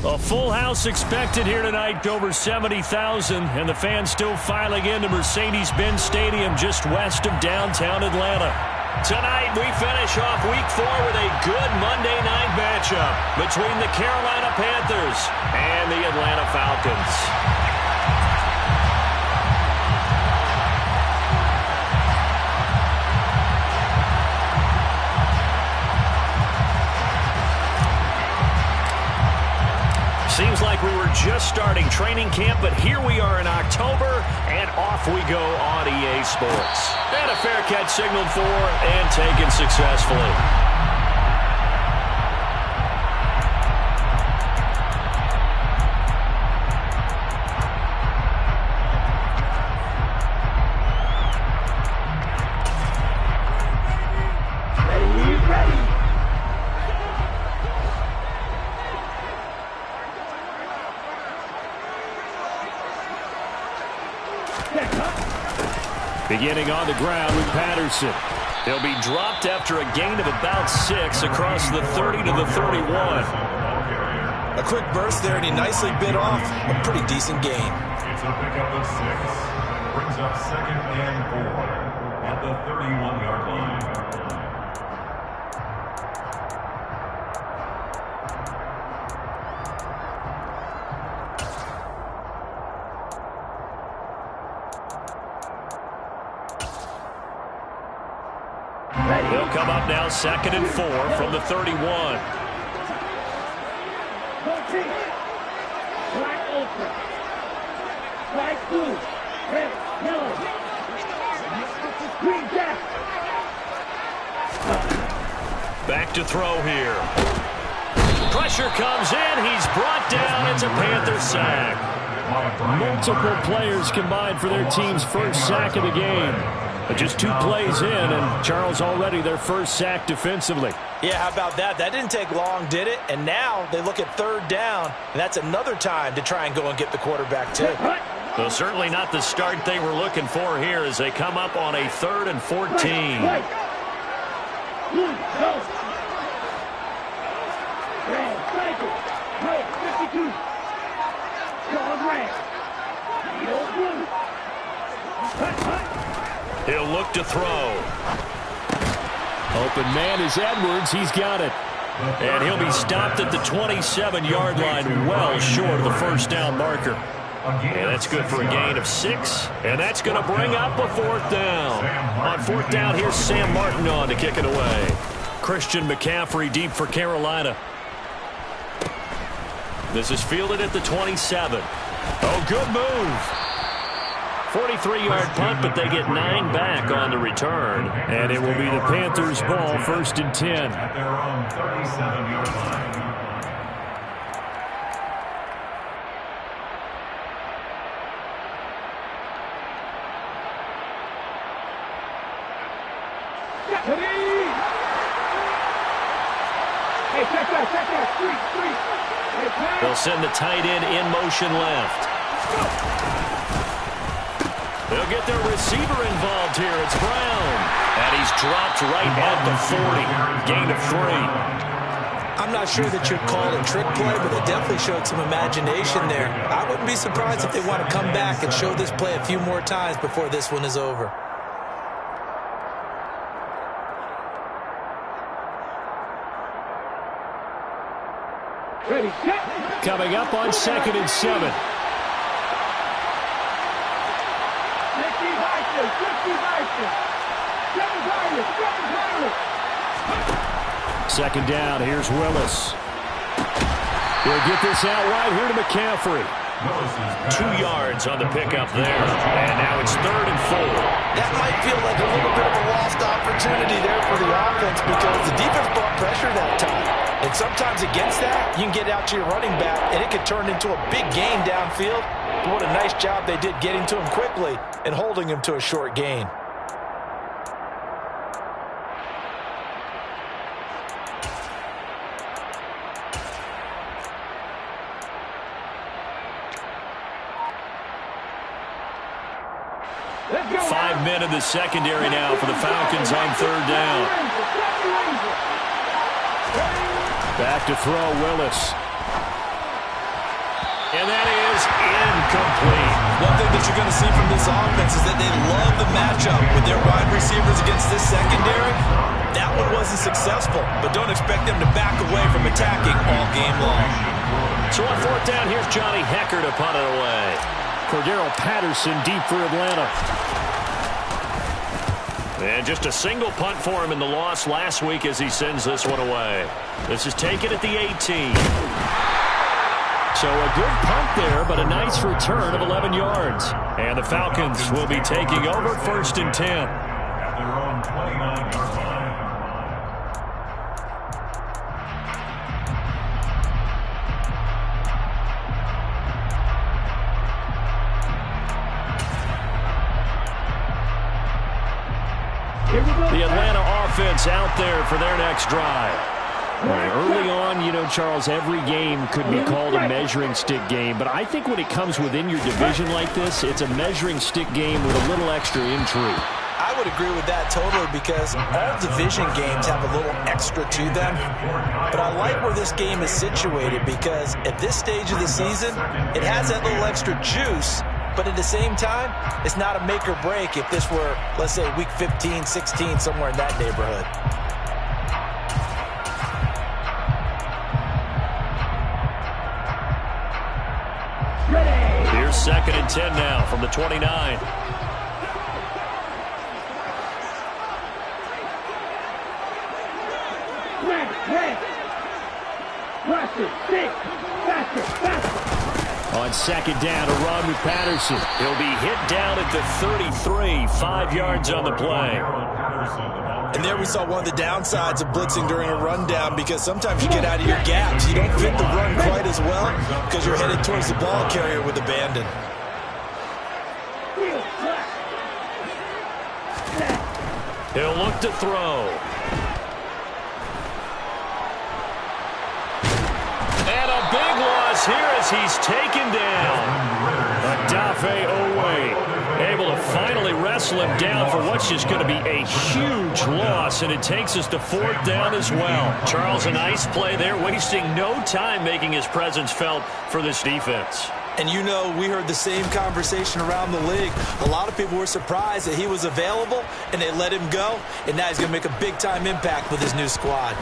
A full house expected here tonight, over 70,000, and the fans still filing into Mercedes-Benz Stadium just west of downtown Atlanta. Tonight, we finish off Week 4 with a good Monday night matchup between the Carolina Panthers and the Atlanta Falcons. Seems like we were just starting training camp, but here we are in October, and off we go on EA Sports. And a fair catch signaled for and taken successfully. Beginning on the ground with Patterson. He'll be dropped after a gain of about 6 across the 30 to the 31. A quick burst there, and he nicely bit off a pretty decent gain. It's a pickup of 6. Brings up 2nd and 4 at the 31-yard line. He'll come up now 2nd and 4 from the 31. Black ultra. Black blue. Red, yellow. Green jack. Back to throw here. Pressure comes in. He's brought down. It's a Panther sack. Multiple players combined for their team's first sack of the game. But just 2 plays in, and Charles already their first sack defensively. Yeah, how about that? That didn't take long, did it? And now they look at 3rd down, and that's another time to try and go and get the quarterback, too. Well, certainly not the start they were looking for here as they come up on a 3rd and 14. He'll look to throw. Open man is Edwards. He's got it. And he'll be stopped at the 27-yard line, well short of the first down marker. And that's good for a gain of 6. And that's going to bring up a 4th down. On 4th down, here's Sam Martin on to kick it away. Christian McCaffrey deep for Carolina. This is fielded at the 27. Oh, good move. 43-yard punt, but they get 9 back on the return. And it will be the Panthers' ball, 1st and 10. At their own 37-yard line. They'll send the tight end in motion left. They'll get their receiver involved here. It's Brown. And he's dropped right at the 40. Gain of 3. I'm not sure that you'd call it a trick play, but they definitely showed some imagination there. I wouldn't be surprised if they want to come back and show this play a few more times before this one is over. Ready, set. Coming up on 2nd and 7. Second down, here's Willis. He'll get this out right here to McCaffrey. 2 yards on the pickup there. And now it's 3rd and 4. That might feel like a little bit of a lost opportunity there for the offense because the defense brought pressure that time. And sometimes against that, you can get out to your running back, and it could turn into a big gain downfield. But what a nice job they did getting to him quickly and holding him to a short gain. Five men in the secondary now for the Falcons on 3rd down. Back to throw, Willis. incomplete. One thing that you're going to see from this offense is that they love the matchup with their wide receivers against this secondary. That one wasn't successful, but don't expect them to back away from attacking all game long. So on fourth down, here's Johnny Hecker to punt it away. Cordero Patterson deep for Atlanta. And just a single punt for him in the loss last week as he sends this one away. This is taken at the 18. So a good punt there, but a nice return of 11 yards. And the Falcons will be taking over 1st and 10. At their own 29-yard line. The Atlanta offense out there for their next drive. Early on, you know, Charles, every game could be called a measuring stick game. But I think when it comes within your division like this, it's a measuring stick game with a little extra intrigue. I would agree with that totally because all division games have a little extra to them. But I like where this game is situated because at this stage of the season, it has that little extra juice. But at the same time, it's not a make or break if this were, let's say, week 15, 16, somewhere in that neighborhood. Here's 2nd and 10 now from the 29. On 2nd down, a run with Patterson. He'll be hit down at the 33, 5 yards on the play. And there we saw one of the downsides of blitzing during a rundown because sometimes you get out of your gaps. You don't fit the run quite as well because you're headed towards the ball carrier with abandon. He'll look to throw. And a big loss here as he's taken down. Adafe Owe able to finally wrestle him down for what's just going to be a huge loss, and it takes us to 4th down as well. Charles, a nice play there, wasting no time making his presence felt for this defense. And you know, we heard the same conversation around the league. A lot of people were surprised that he was available, and they let him go, and now he's going to make a big-time impact with his new squad.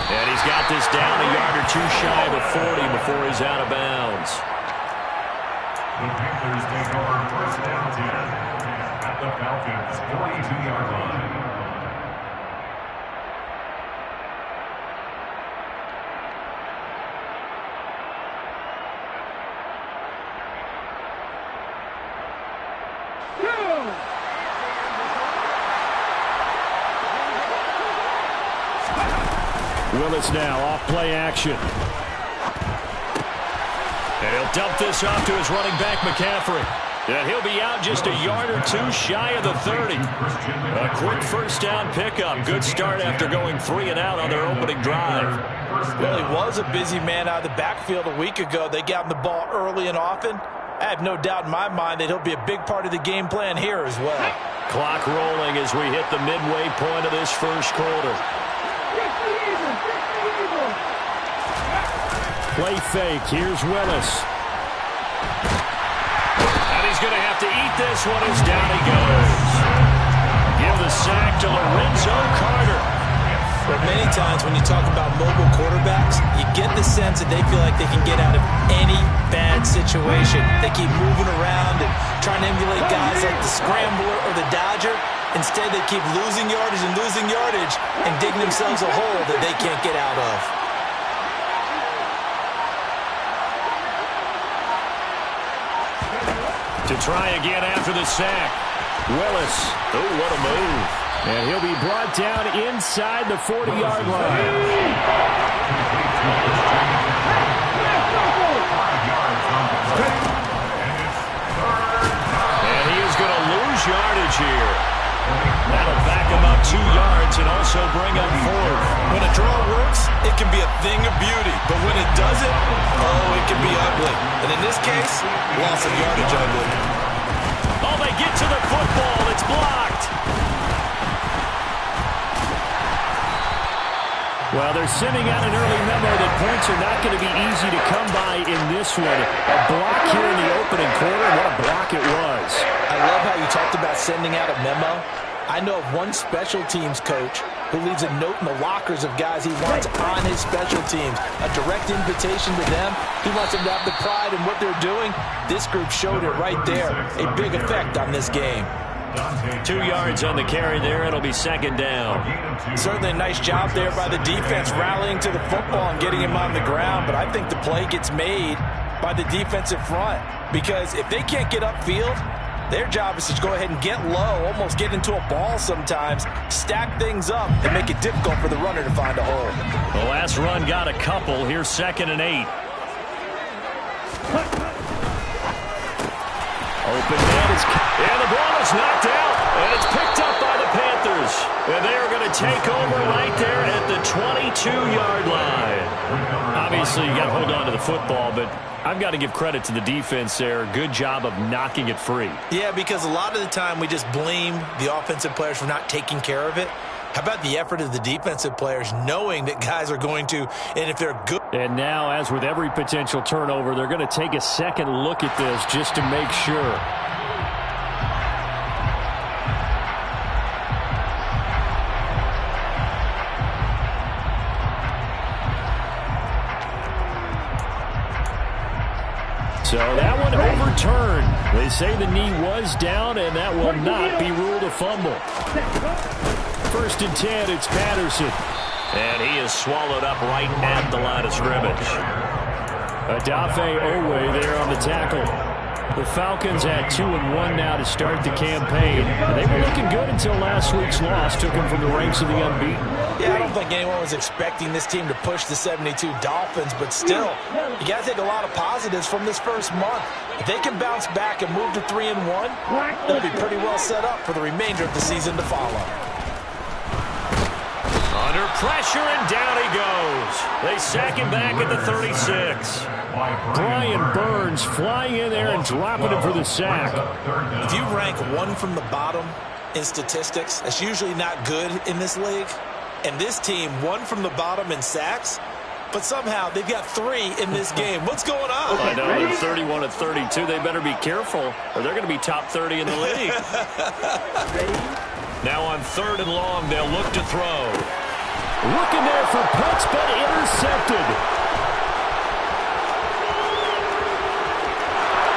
And he's got this down a yard or two shy of the 40 before he's out of bounds. The Panthers take over 1st down 10 at the Falcons' 42-yard line. Willis now off play action. And he'll dump this off to his running back, McCaffrey. And he'll be out just a yard or two shy of the 30. A quick 1st down pickup. Good start after going 3 and out on their opening drive. Well, he was a busy man out of the backfield a week ago. They got him the ball early and often. I have no doubt in my mind that he'll be a big part of the game plan here as well. Clock rolling as we hit the midway point of this 1st quarter. Play fake. Here's Willis. And he's going to have to eat this one as down he goes. Give the sack to Lorenzo Carter. But many times when you talk about mobile quarterbacks, you get the sense that they feel like they can get out of any bad situation. They keep moving around and trying to emulate guys like the Scrambler or the Dodger. Instead, they keep losing yardage and digging themselves a hole that they can't get out of. To try again after the sack. Willis. Oh, what a move. And he'll be brought down inside the 40-yard line. And he is going to lose yardage here. That'll back him up 2 yards and also bring up 4th. When a draw works, it can be a thing of beauty. But when it doesn't, oh, it can be ugly. And in this case, loss of yardage ugly. Oh, they get to the football. It's blocked. Well, they're sending out an early memo that points are not going to be easy to come by in this one. A block here in the opening quarter. What a block it was. I love how you talked about sending out a memo. I know of one special teams coach who leaves a note in the lockers of guys he wants on his special teams. A direct invitation to them. He wants them to have the pride in what they're doing. This group showed it right there. A big effect on this game. 2 yards on the carry there. It'll be second down. Certainly a nice job there by the defense rallying to the football and getting him on the ground. But I think the play gets made by the defensive front. Because if they can't get upfield, their job is to go ahead and get low, almost get into a ball sometimes, stack things up, and make it difficult for the runner to find a hole. The last run got a couple. Here's 2nd and 8. Open man is, and the ball is knocked out, and it's picked up by the Panthers. And they are going to take over right there at the 22-yard line. Obviously, you got to hold on to the football, but I've got to give credit to the defense there. Good job of knocking it free. Yeah, because a lot of the time we just blame the offensive players for not taking care of it. How about the effort of the defensive players knowing that guys are going to, and if they're good. And now, as with every potential turnover, they're going to take a second look at this just to make sure. So that one overturned. They say the knee was down, and that will not be ruled a fumble. 1st and 10, it's Patterson. And he is swallowed up right at the line of scrimmage. Adafe Owe there on the tackle. The Falcons at 2-1 now to start the campaign. They were looking good until last week's loss took them from the ranks of the unbeaten. Yeah, I don't think anyone was expecting this team to push the 72 Dolphins, but still, you got to take a lot of positives from this first month. If they can bounce back and move to 3-1, they'll be pretty well set up for the remainder of the season to follow. Under pressure, and down he goes. They sack him back at the 36. Brian Burns flying in there and dropping him for the sack. If you rank one from the bottom in statistics, that's usually not good in this league. And this team, one from the bottom in sacks, but somehow they've got 3 in this game. What's going on? I know, they're 31 at 32. They better be careful, or they're going to be top 30 in the league. Now on 3rd and long, they'll look to throw. Looking there for Pitts, but intercepted.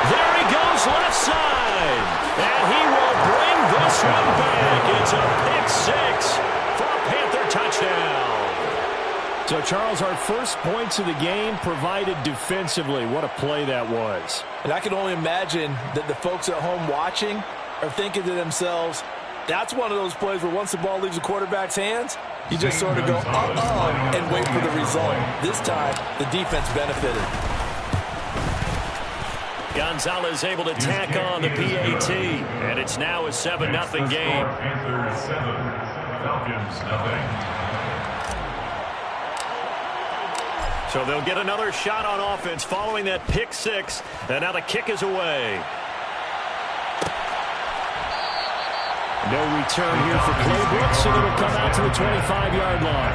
There he goes left side. And he will bring this one back. It's a pick 6 for a Panther touchdown. So, Charles, our first points of the game provided defensively. What a play that was. And I can only imagine that the folks at home watching are thinking to themselves, that's one of those plays where once the ball leaves the quarterback's hands, you just sort of go, uh-oh, and wait for the result. This time, the defense benefited. Gonzalez able to tack on the PAT, and it's now a 7-0 game. Panthers 7, Falcons 0. So they'll get another shot on offense following that pick 6, and now the kick is away. No return here for Claybrook, so it'll come out to the 25-yard line.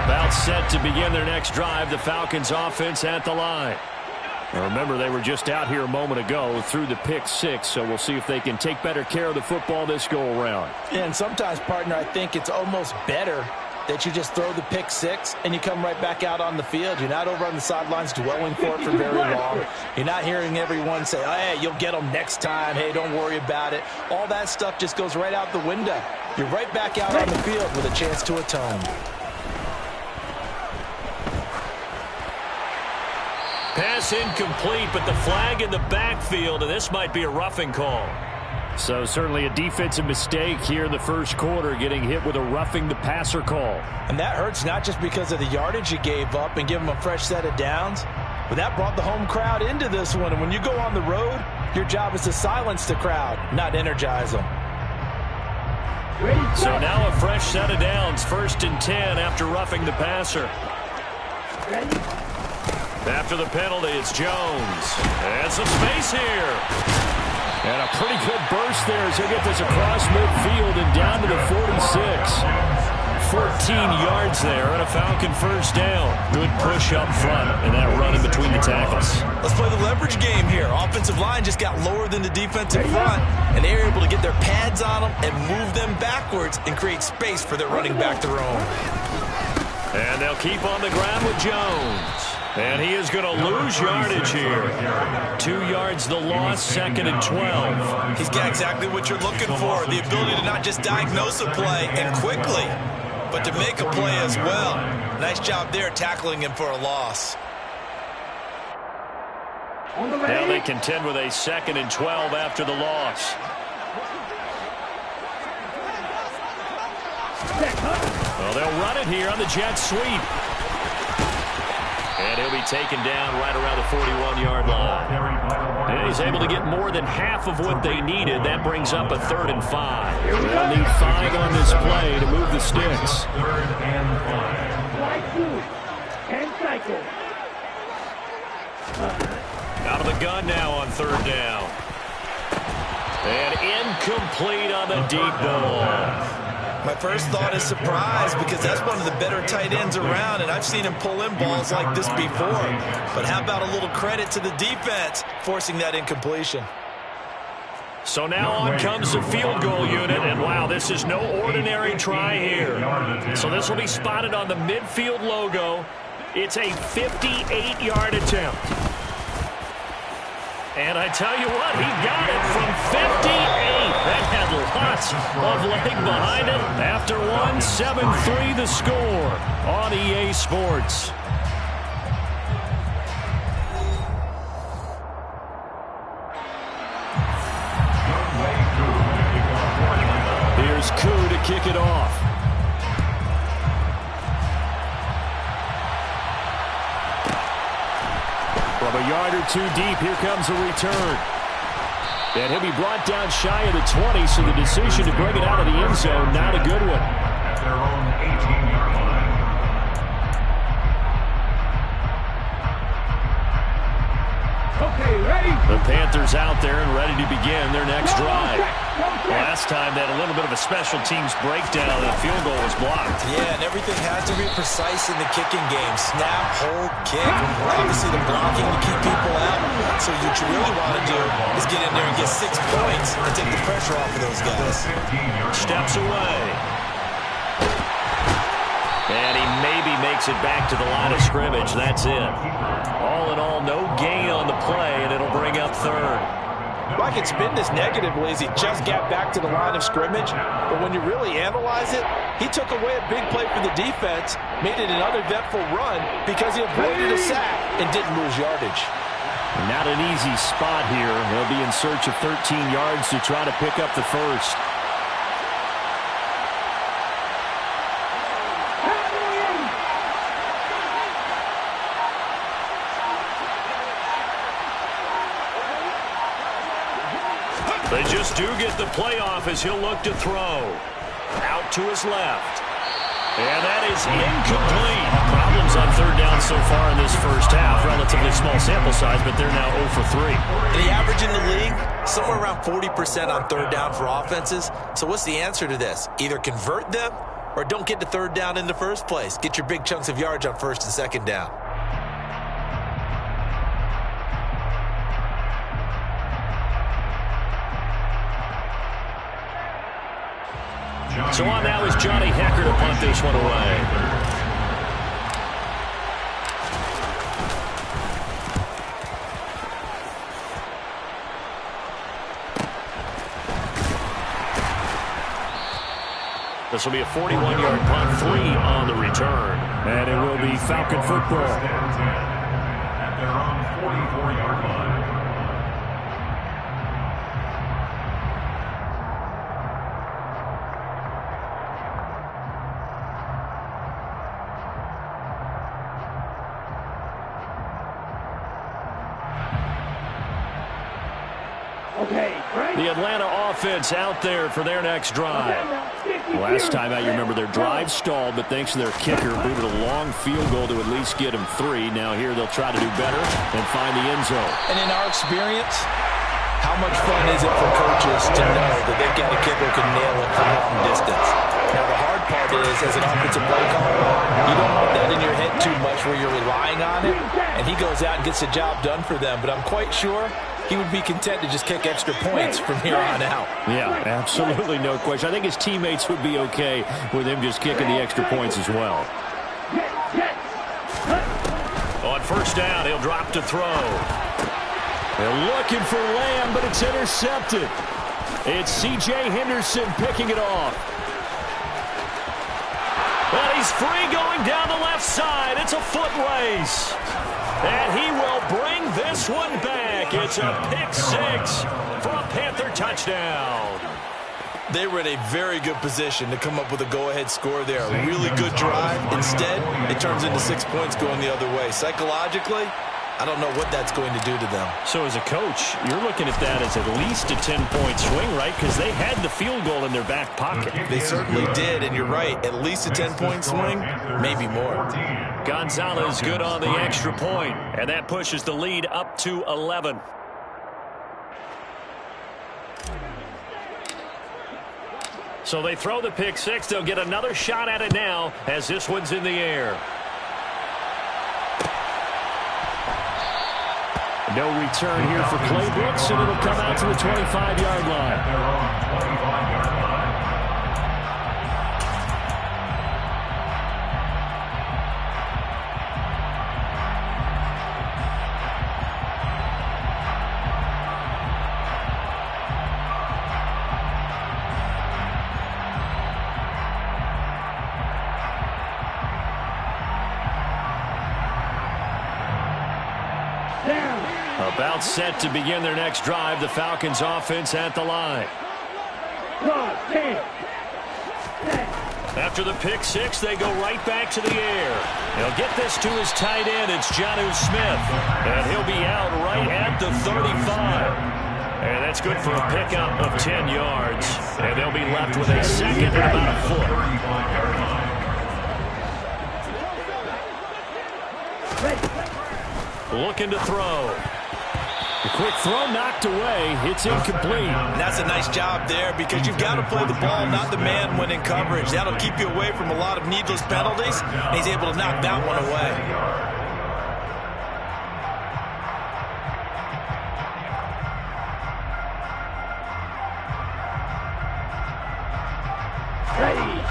About set to begin their next drive, the Falcons offense at the line. Now remember, they were just out here a moment ago through the pick 6, so we'll see if they can take better care of the football this go-around. And sometimes, partner, I think it's almost better that you just throw the pick 6 and you come right back out on the field. You're not over on the sidelines dwelling for it for very long. You're not hearing everyone say, hey, you'll get them next time. Hey, don't worry about it. All that stuff just goes right out the window. You're right back out on the field with a chance to atone. Pass incomplete, but the flag in the backfield, and this might be a roughing call. So certainly a defensive mistake here in the first quarter, getting hit with a roughing the passer call. And that hurts not just because of the yardage you gave up and give them a fresh set of downs, but that brought the home crowd into this one. And when you go on the road, your job is to silence the crowd, not energize them. So now a fresh set of downs, 1st and 10 after roughing the passer. After the penalty, it's Jones. And some space here. And a pretty good burst there as he'll get this across midfield and down to the 46. 14 yards there and a Falcon 1st down. Good push up front and that run in between the tackles. Let's play the leverage game here. Offensive line just got lower than the defensive front, and they're able to get their pads on them and move them backwards and create space for their running back to roam. And they'll keep on the ground with Jones. And he is going to lose yardage here. 2 yards the loss, 2nd and 12. He's got exactly what you're looking for, the ability to not just diagnose a play and quickly, but to make a play as well. Nice job there tackling him for a loss. Now they contend with a 2nd and 12 after the loss. Well, they'll run it here on the jet sweep. And he'll be taken down right around the 41-yard line. And he's able to get more than half of what they needed. That brings up a 3rd and 5. They'll need 5 on this play to move the sticks. 3rd and 5. And cycle. Out of the gun now on 3rd down. And incomplete on the deep ball. My first thought is surprise because that's one of the better tight ends around, and I've seen him pull in balls like this before. But how about a little credit to the defense forcing that incompletion? So now on comes the field goal unit, and wow, this is no ordinary try here. So this will be spotted on the midfield logo. It's a 58-yard attempt. And I tell you what, he got it from 58. That had lots of leg behind it. After one, 7-3 the score on EA Sports. Here's Koo to kick it off. From a yard or 2 deep, here comes a return. And he'll be brought down shy of the 20, so the decision to bring it out of the end zone, not a good one. At their own 18-yard line. Okay, ready? The Panthers out there and ready to begin their next drive. Last time they had a little bit of a special teams breakdown and the field goal was blocked. Yeah, and everything has to be precise in the kicking game. Snap, hold, kick. Obviously the blocking to keep people out. So what you really want to do is get in there and get 6 points and take the pressure off of those guys. Steps away. And he maybe makes it back to the line of scrimmage. That's it. All in all, no gain on the play, and it'll bring up 3rd. Well, I can spin this negatively as he just got back to the line of scrimmage, but when you really analyze it, he took away a big play for the defense, made it an uneventful run because he avoided a sack and didn't lose yardage. Not an easy spot here. They'll be in search of 13 yards to try to pick up the 1st. They just do get the playoff as he'll look to throw. Out to his left. And that is incomplete. Problems on 3rd down so far in this first half. Relatively small sample size, but they're now 0 for 3. And the average in the league, somewhere around 40% on 3rd down for offenses. So what's the answer to this? Either convert them or don't get to 3rd down in the first place. Get your big chunks of yards on 1st and 2nd down. So on now is Johnny Hecker to punt this one away. This will be a 41-yard punt, 3 on the return. And it will be Falcon football. At their own 44-yard line. Okay, right? The Atlanta offense out there for their next drive. Okay, Last time out, you remember their drive stalled, but thanks to their kicker, booted a long field goal to at least get them 3. Now here they'll try to do better and find the end zone. And in our experience, how much fun is it for coaches to know that they've got a kicker who can nail it from long distance? Now, the hard part is, as an offensive play caller, you don't want that in your head too much where you're relying on it, and he goes out and gets the job done for them. But I'm quite sure he would be content to just kick extra points from here on out. Yeah, absolutely no question. I think his teammates would be okay with him just kicking the extra points as well. On first down, he'll drop to throw. They're looking for Lamb, but it's intercepted. It's C.J. Henderson picking it off. And he's free going down the left side. It's a foot race. And he will bring this one back. It's a pick-6 for a Panther touchdown. They were in a very good position to come up with a go-ahead score there. A really good drive. Instead, it turns into 6 points going the other way. Psychologically, I don't know what that's going to do to them. So as a coach, you're looking at that as at least a 10-point swing, right? Because they had the field goal in their back pocket. They certainly did, and you're right. At least a 10-point swing, maybe more. Gonzalez good on the extra point, and that pushes the lead up to 11. So they throw the pick-6. They'll get another shot at it now as this one's in the air. No return here for Clay Brooks, and it'll come out to the 25-yard line. About set to begin their next drive. The Falcons offense at the line. After the pick-6, they go right back to the air. He'll get this to his tight end. It's Jonnu Smith. And he'll be out right at the 35. And that's good for a pickup of 10 yards. And they'll be left with a second and about a foot. Looking to throw. The quick throw knocked away. It's incomplete. And that's a nice job there because you've got to play the ball, not the man when in coverage. That'll keep you away from a lot of needless penalties, and he's able to knock that one away.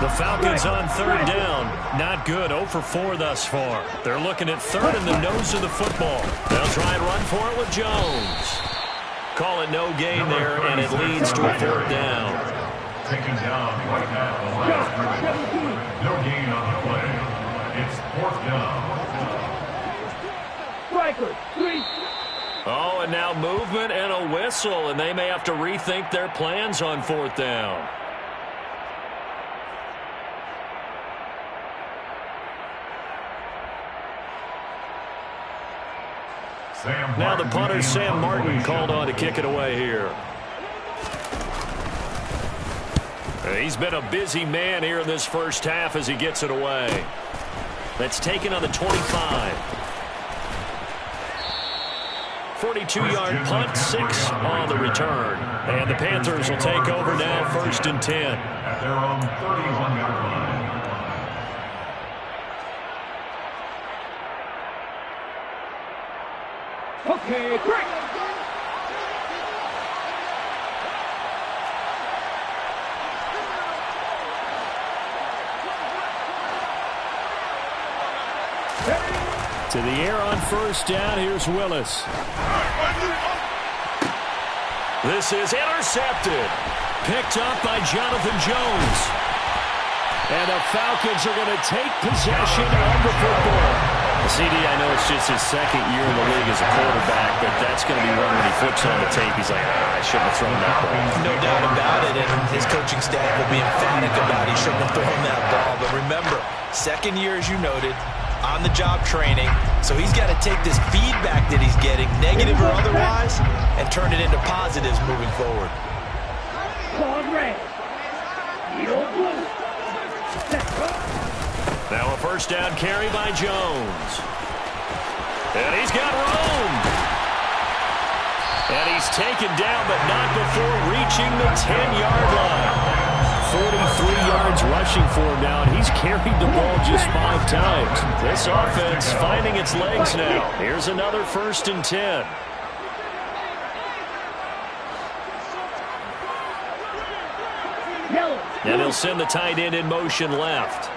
The Falcons on third down. Not good. 0 for 4 thus far. They're looking at third in the nose of the football. They'll try and run for it with Jones. Call it no gain there, and it leads to a fourth down. Taken down right now. No gain on the play. It's fourth down. Striker, 3. Oh, and now movement and a whistle, and they may have to rethink their plans on fourth down. Now the punter, Sam Martin, called on to kick it away here. He's been a busy man here in this first half as he gets it away. That's taken on the 25. 42-yard punt, 6 on the return. And the Panthers will take over now, 1st and 10. At their own 31-yard line. Okay, great. To the air on first down. Here's Willis. This is intercepted. Picked up by Jonathan Jones. And the Falcons are going to take possession of the football. CD, I know it's just his second year in the league as a quarterback, but that's going to be one when he flips on the tape. He's like, I shouldn't have thrown that ball. No doubt about it, and his coaching staff will be emphatic about he shouldn't have thrown that ball. But remember, second year, as you noted, on-the-job training, so he's got to take this feedback that he's getting, negative or otherwise, and turn it into positives moving forward. Code red. Yellow blue. First down carry by Jones. And he's got room. And he's taken down, but not before reaching the 10-yard line. 43 yards rushing for him now, and he's carried the ball just 5 times. This offense finding its legs now. Here's another 1st and 10. And he'll send the tight end in motion left.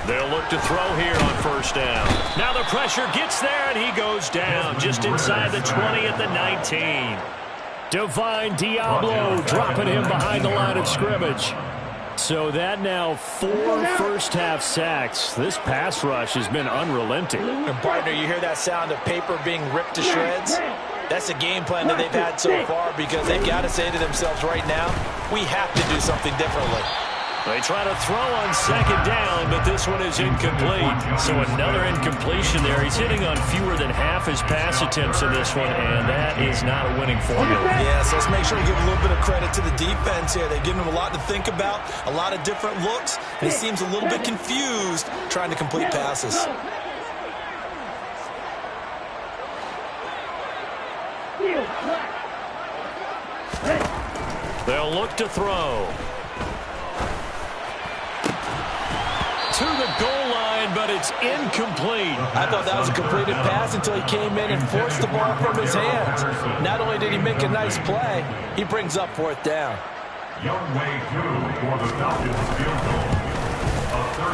They'll look to throw here on 1st down. Now the pressure gets there, and he goes down just inside the 20 at the 19. Divine Diablo dropping him behind the line of scrimmage. So that now 4 first-half sacks. This pass rush has been unrelenting. And partner, you hear that sound of paper being ripped to shreds? That's the game plan that they've had so far, because they've got to say to themselves right now, we have to do something differently. They try to throw on 2nd down, but this one is incomplete. So another incompletion there. He's hitting on fewer than half his pass attempts in this one, and that is not a winning formula. Yeah, so let's make sure we give a little bit of credit to the defense here. They've given him a lot to think about, a lot of different looks, and he seems a little bit confused trying to complete passes. They'll look to throw. To the goal line, but it's incomplete. I thought that was a completed pass until he came in and forced the ball from his hands. Not only did he make a nice play, he brings up 4th down. Youngway Koo for the Falcons field goal.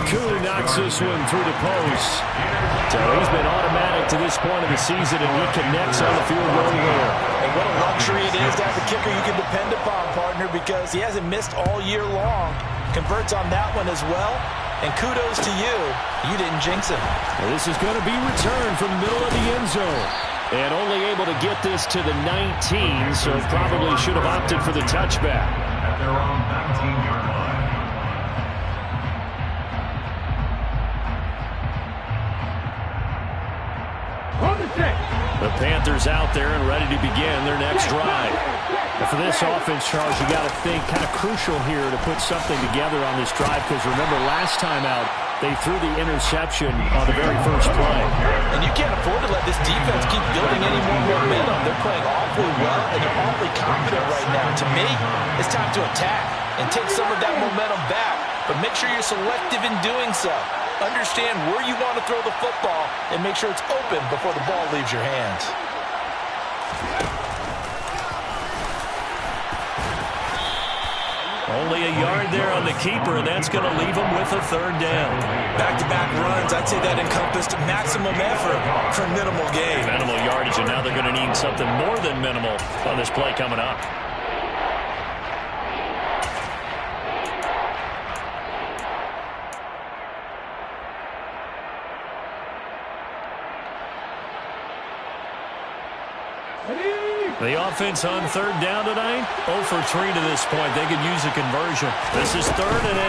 Koo knocks this one through the post. So he's been automatic to this point of the season, and he connects on the field goal there. And what a luxury it is to have a kicker you can depend upon, partner, because he hasn't missed all year long. Converts on that one as well. And kudos to you. You didn't jinx him. Well, this is going to be returned from the middle of the end zone. And only able to get this to the 19, so probably should have opted for the touchback. At their own 19-yard line. The Panthers out there and ready to begin their next drive. And for this offense, Charles, you got to think kind of crucial here to put something together on this drive, because remember last time out they threw the interception on the very first play. And you can't afford to let this defense keep building any more momentum. They're playing awfully well, and they're awfully confident right now. To me, it's time to attack and take some of that momentum back, but make sure you're selective in doing so. Understand where you want to throw the football and make sure it's open before the ball leaves your hands. Only a yard there on the keeper, and that's going to leave him with a 3rd down. Back-to-back runs, I'd say that encompassed maximum effort for minimal gain. Minimal yardage, and now they're going to need something more than minimal on this play coming up. The offense on 3rd down tonight, 0 for 3 to this point. They could use a conversion. This is 3rd and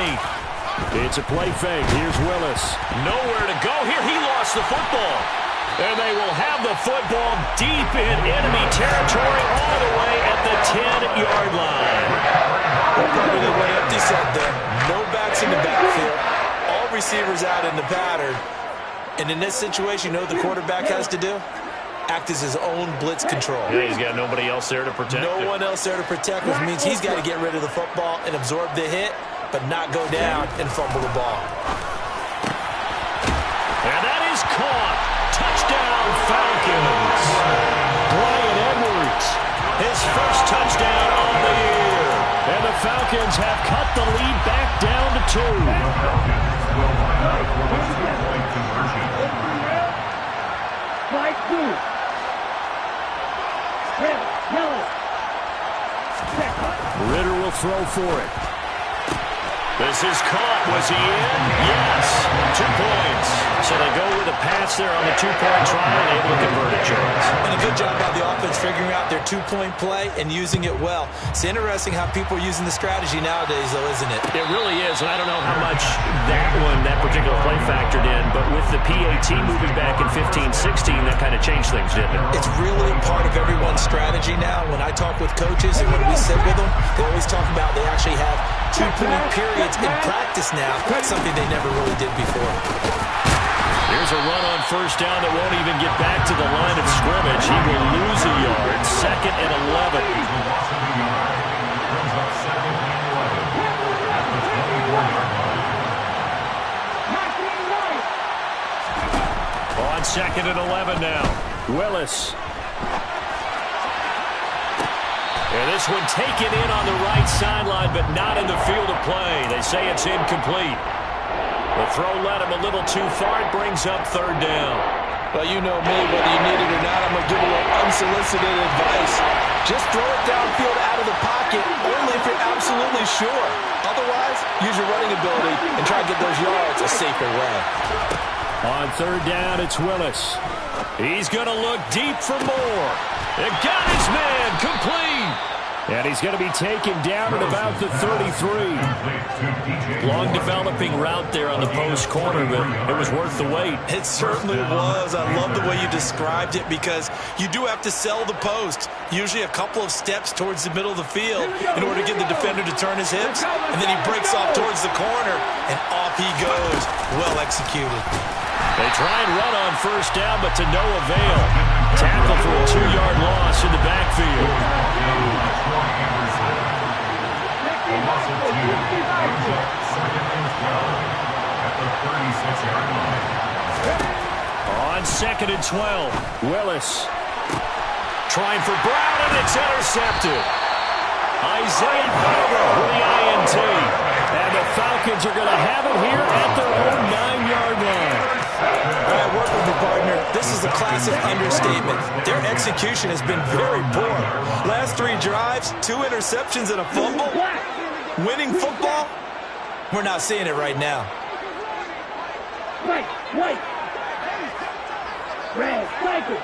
8. It's a play fake. Here's Willis. Nowhere to go here. He lost the football. And they will have the football deep in enemy territory all the way at the 10-yard line. Probably went empty set there. No backs in the backfield. All receivers out in the pattern. And in this situation, you know what the quarterback has to do? Act as his own blitz control. Yeah, he's got nobody else there to protect him. No one else there to protect, which means he's got to get rid of the football and absorb the hit, but not go down and fumble the ball. And that is caught. Touchdown, Falcons. Bryan Edwards, his first touchdown on the year. And the Falcons have cut the lead back down to 2. The Falcons will line up for the 2-point conversion. Strike 2. Ritter will throw for it. This is caught. Was he in? Yes. 2 points. So they go with a pass there on the two-point try and able to convert it, Jones. And a good job by the offense figuring out their two-point play and using it well. It's interesting how people are using the strategy nowadays, though, isn't it? It really is, and I don't know how much that particular play factored in, but with the PAT moving back in 15-16, that kind of changed things, didn't it? It's really a part of everyone's strategy now. When I talk with coaches and when we sit with them, they always talk about they actually have two-point periods in practice now. That's something they never really did before. Here's a run on first down that won't even get back to the line of scrimmage. He will lose a yard. 2nd and 11. On 2nd and 11 now. Willis. And this one taken in on the right sideline, but not in the field of play. They say it's incomplete. The throw led him a little too far. It brings up 3rd down. Well, you know me, whether you need it or not, I'm going to give a little unsolicited advice. Just throw it downfield out of the pocket, only if you're absolutely sure. Otherwise, use your running ability and try to get those yards a safer way. On 3rd down, it's Willis. He's going to look deep for more. It got his man complete. And he's going to be taken down at about the 33. Long developing route there on the post corner, but it was worth the wait. It certainly was. I love the way you described it because you do have to sell the post. Usually a couple of steps towards the middle of the field in order to get the defender to turn his hips. And then he breaks off towards the corner, and off he goes. Well executed. They try and run on first down, but to no avail. Tackle for a 2-yard loss in the backfield. On 2nd and 12, Willis trying for Brown, and it's intercepted. Isaiah Barber with the INT. And the Falcons are going to have it here at their own 9-yard line. All right, work with me, partner. This is a classic understatement. Their execution has been very poor. Last 3 drives, 2 interceptions and a fumble. Winning football? We're not seeing it right now. White. Red, cycle.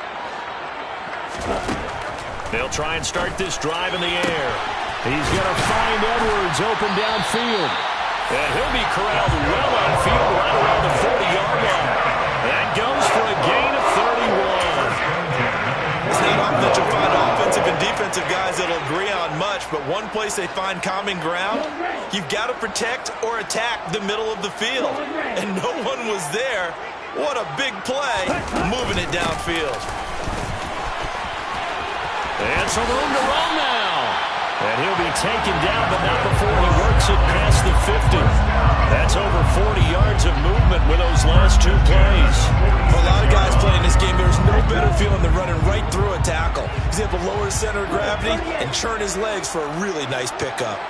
They'll try and start this drive in the air. He's going to find Edwards open downfield. And he'll be corralled well on field right around the 40-yard line. That goes for a gain of 31. It's not often that you'll find offensive and defensive guys that'll agree on much, but one place they find common ground, you've got to protect or attack the middle of the field. And no one was there. What a big play, moving it downfield. And some room to run now. And he'll be taken down, but not before he works it past the 50. That's over 40 yards of movement with those last 2 plays. For a lot of guys playing this game, there's no better feeling than running right through a tackle. He's able to lower his center of gravity and churn his legs for a really nice pickup.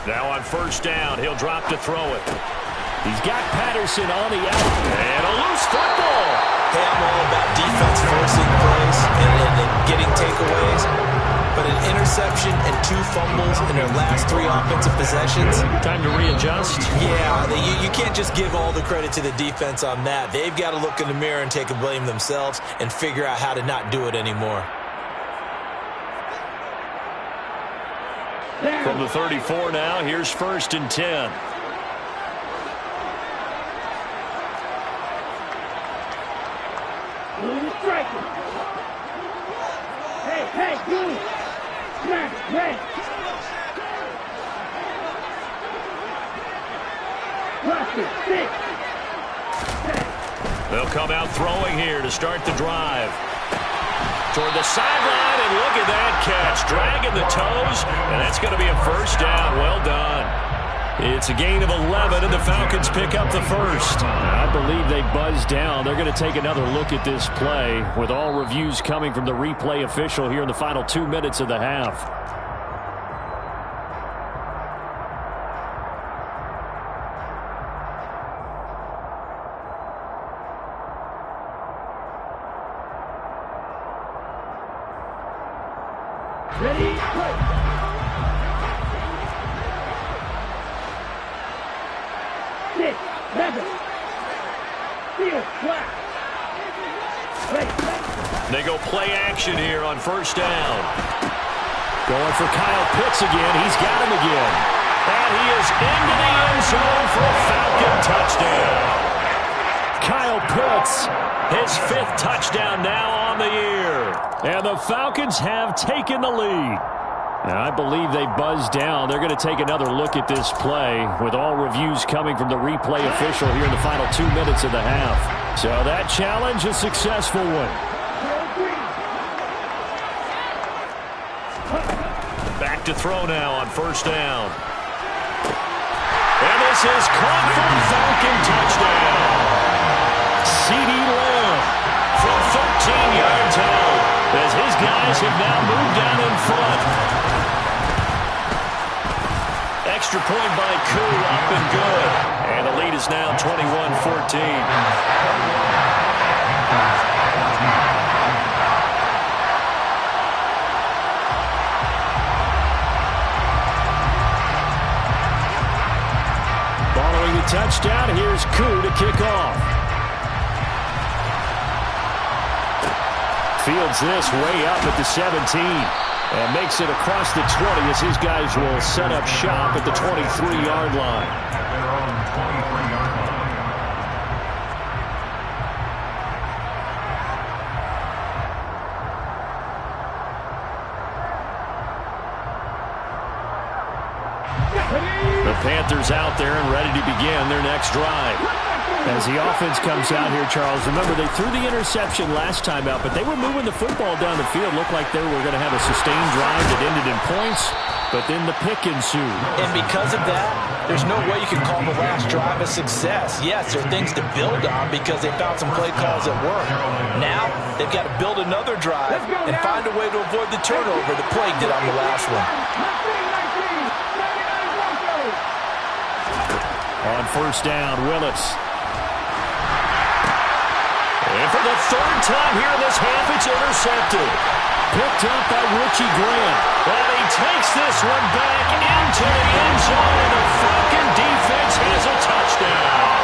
Now on first down, he'll drop to throw it. He's got Patterson on the out. And a loose football. Hey, I'm all about defense forcing plays and getting takeaways. But an interception and 2 fumbles in their last 3 offensive possessions. Time to readjust. Yeah, you can't just give all the credit to the defense on that. They've got to look in the mirror and take a blame themselves and figure out how to not do it anymore. From the 34 now, here's 1st and 10. Hey, dude! Smash, red! Cluster, 6! They'll come out throwing here to start the drive. Toward the sideline, and look at that catch. Dragging the toes, and that's going to be a first down. Well done. It's a gain of 11, and the Falcons pick up the first. I believe they buzzed down. They're going to take another look at this play, with all reviews coming from the replay official here in the final 2 minutes of the half. Ready, play! Field, flat. Play. They go play action here on first down. Going for Kyle Pitts again. He's got him again. And he is into the end zone for a Falcon touchdown. Kyle Pitts, his 5th touchdown now on the year. And the Falcons have taken the lead. And I believe they buzzed down. They're going to take another look at this play with all reviews coming from the replay official here in the final 2 minutes of the half. So that challenge, a successful one. Back to throw now on first down. And this is caught for a Falcon touchdown. C.D. Lamb from 13 yards out as his guys have now moved down in front. Extra point by Koo, up and good. And the lead is now 21-14. Following the touchdown, here's Koo to kick off. Fields this way up at the 17 and makes it across the 20 as his guys will set up shop at the 23-yard line. Their own 23-yard line. The Panthers out there and ready to begin their next drive. As the offense comes out here, Charles, remember they threw the interception last time out, but they were moving the football down the field. Looked like they were going to have a sustained drive that ended in points, but then the pick ensued. And because of that, there's no way you can call the last drive a success. Yes, there are things to build on because they found some play calls that work. Now, they've got to build another drive and find a way to avoid the turnover the plague did on the last one. On first down, Willis. And for the 3rd time here in this half, it's intercepted. Picked up by Richie Grant. And he takes this one back into the end zone, and the Falcon defense has a touchdown.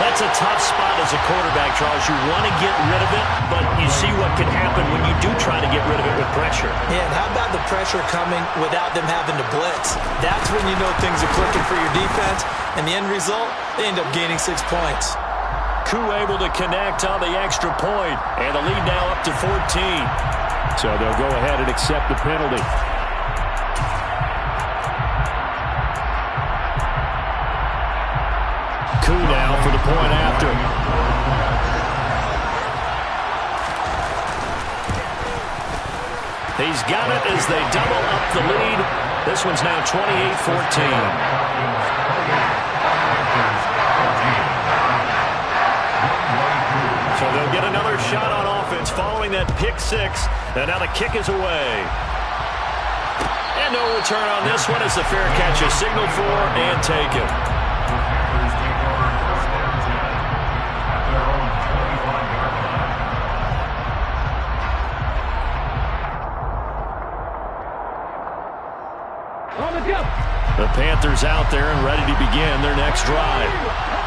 That's a tough spot as a quarterback, Charles. You want to get rid of it, but you see what can happen when you do try to get rid of it with pressure. Yeah, and how about the pressure coming without them having to blitz? That's when you know things are clicking for your defense, and the end result, they end up gaining 6 points. Koo able to connect on the extra point, and the lead now up to 14. So they'll go ahead and accept the penalty. Koo now for the point after. He's got it as they double up the lead. This one's now 28-14. So they'll get another shot on offense following that pick six. And now the kick is away. And no return on this one as the fair catch is signaled for and taken. The Panthers out there and ready to begin their next drive.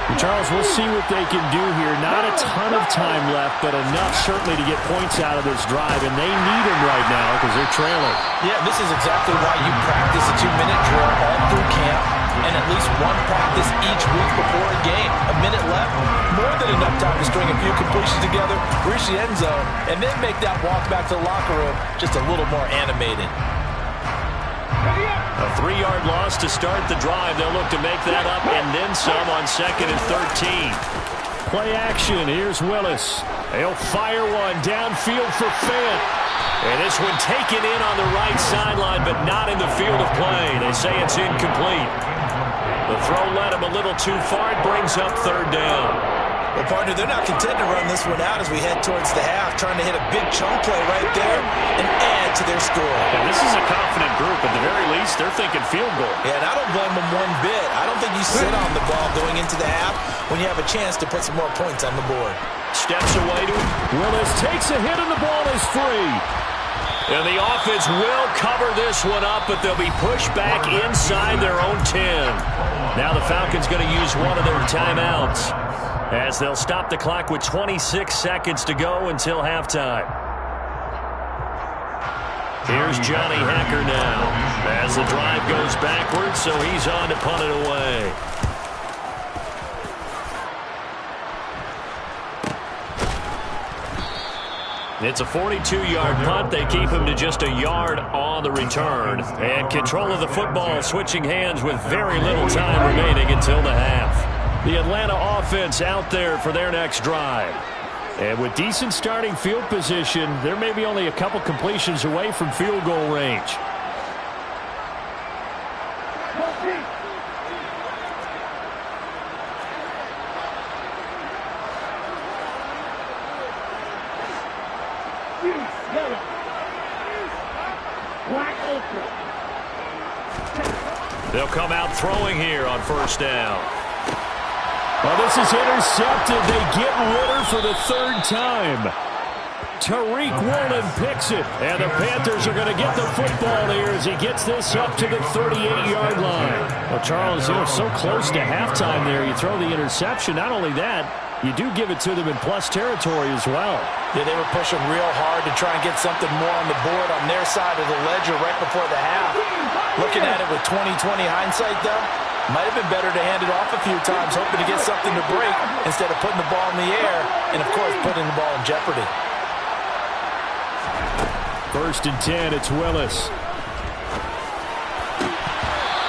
And Charles, we'll see what they can do here. Not a ton of time left, but enough certainly to get points out of this drive, and they need them right now because they're trailing. Yeah, this is exactly why you practice a 2-minute drill all through camp and at least one practice each week before a game. A minute left, more than enough time to string a few completions together, reach the end zone, and then make that walk back to the locker room just a little more animated. A 3-yard loss to start the drive. They'll look to make that up and then some on 2nd and 13. Play action. Here's Willis. They'll fire one downfield for Fant. And this one taken in on the right sideline, but not in the field of play. They say it's incomplete. The throw led him a little too far. It brings up 3rd down. Well, partner, they're not content to run this one out as we head towards the half, trying to hit a big chunk play right there and add to their score. And this is a confident group. At the very least, they're thinking field goal. Yeah, and I don't blame them one bit. I don't think you sit on the ball going into the half when you have a chance to put some more points on the board. Steps away to him. Willis takes a hit and the ball is free. And the offense will cover this one up, but they'll be pushed back inside their own 10. Now the Falcons going to use one of their timeouts as they'll stop the clock with 26 seconds to go until halftime. Here's Johnny Hacker now as the drive goes backwards, so he's on to punt it away. It's a 42-yard punt. They keep him to just a yard on the return. And control of the football switching hands with very little time remaining until the half. The Atlanta offense out there for their next drive. And with decent starting field position, there may be only a couple completions away from field goal range. They'll come out throwing here on first down. Well, this is intercepted. They get Ritter for the third time. Tariq Woolen picks it, and the Panthers are going to get the football here as he gets this up to the 38-yard line. Well, Charles, you're so close to halftime there. You throw the interception. Not only that, you do give it to them in plus territory as well. Yeah, they were pushing real hard to try and get something more on the board on their side of the ledger right before the half. Looking at it with 20/20 hindsight, though, might have been better to hand it off a few times, hoping to get something to break instead of putting the ball in the air and, of course, putting the ball in jeopardy. 1st and 10, it's Willis.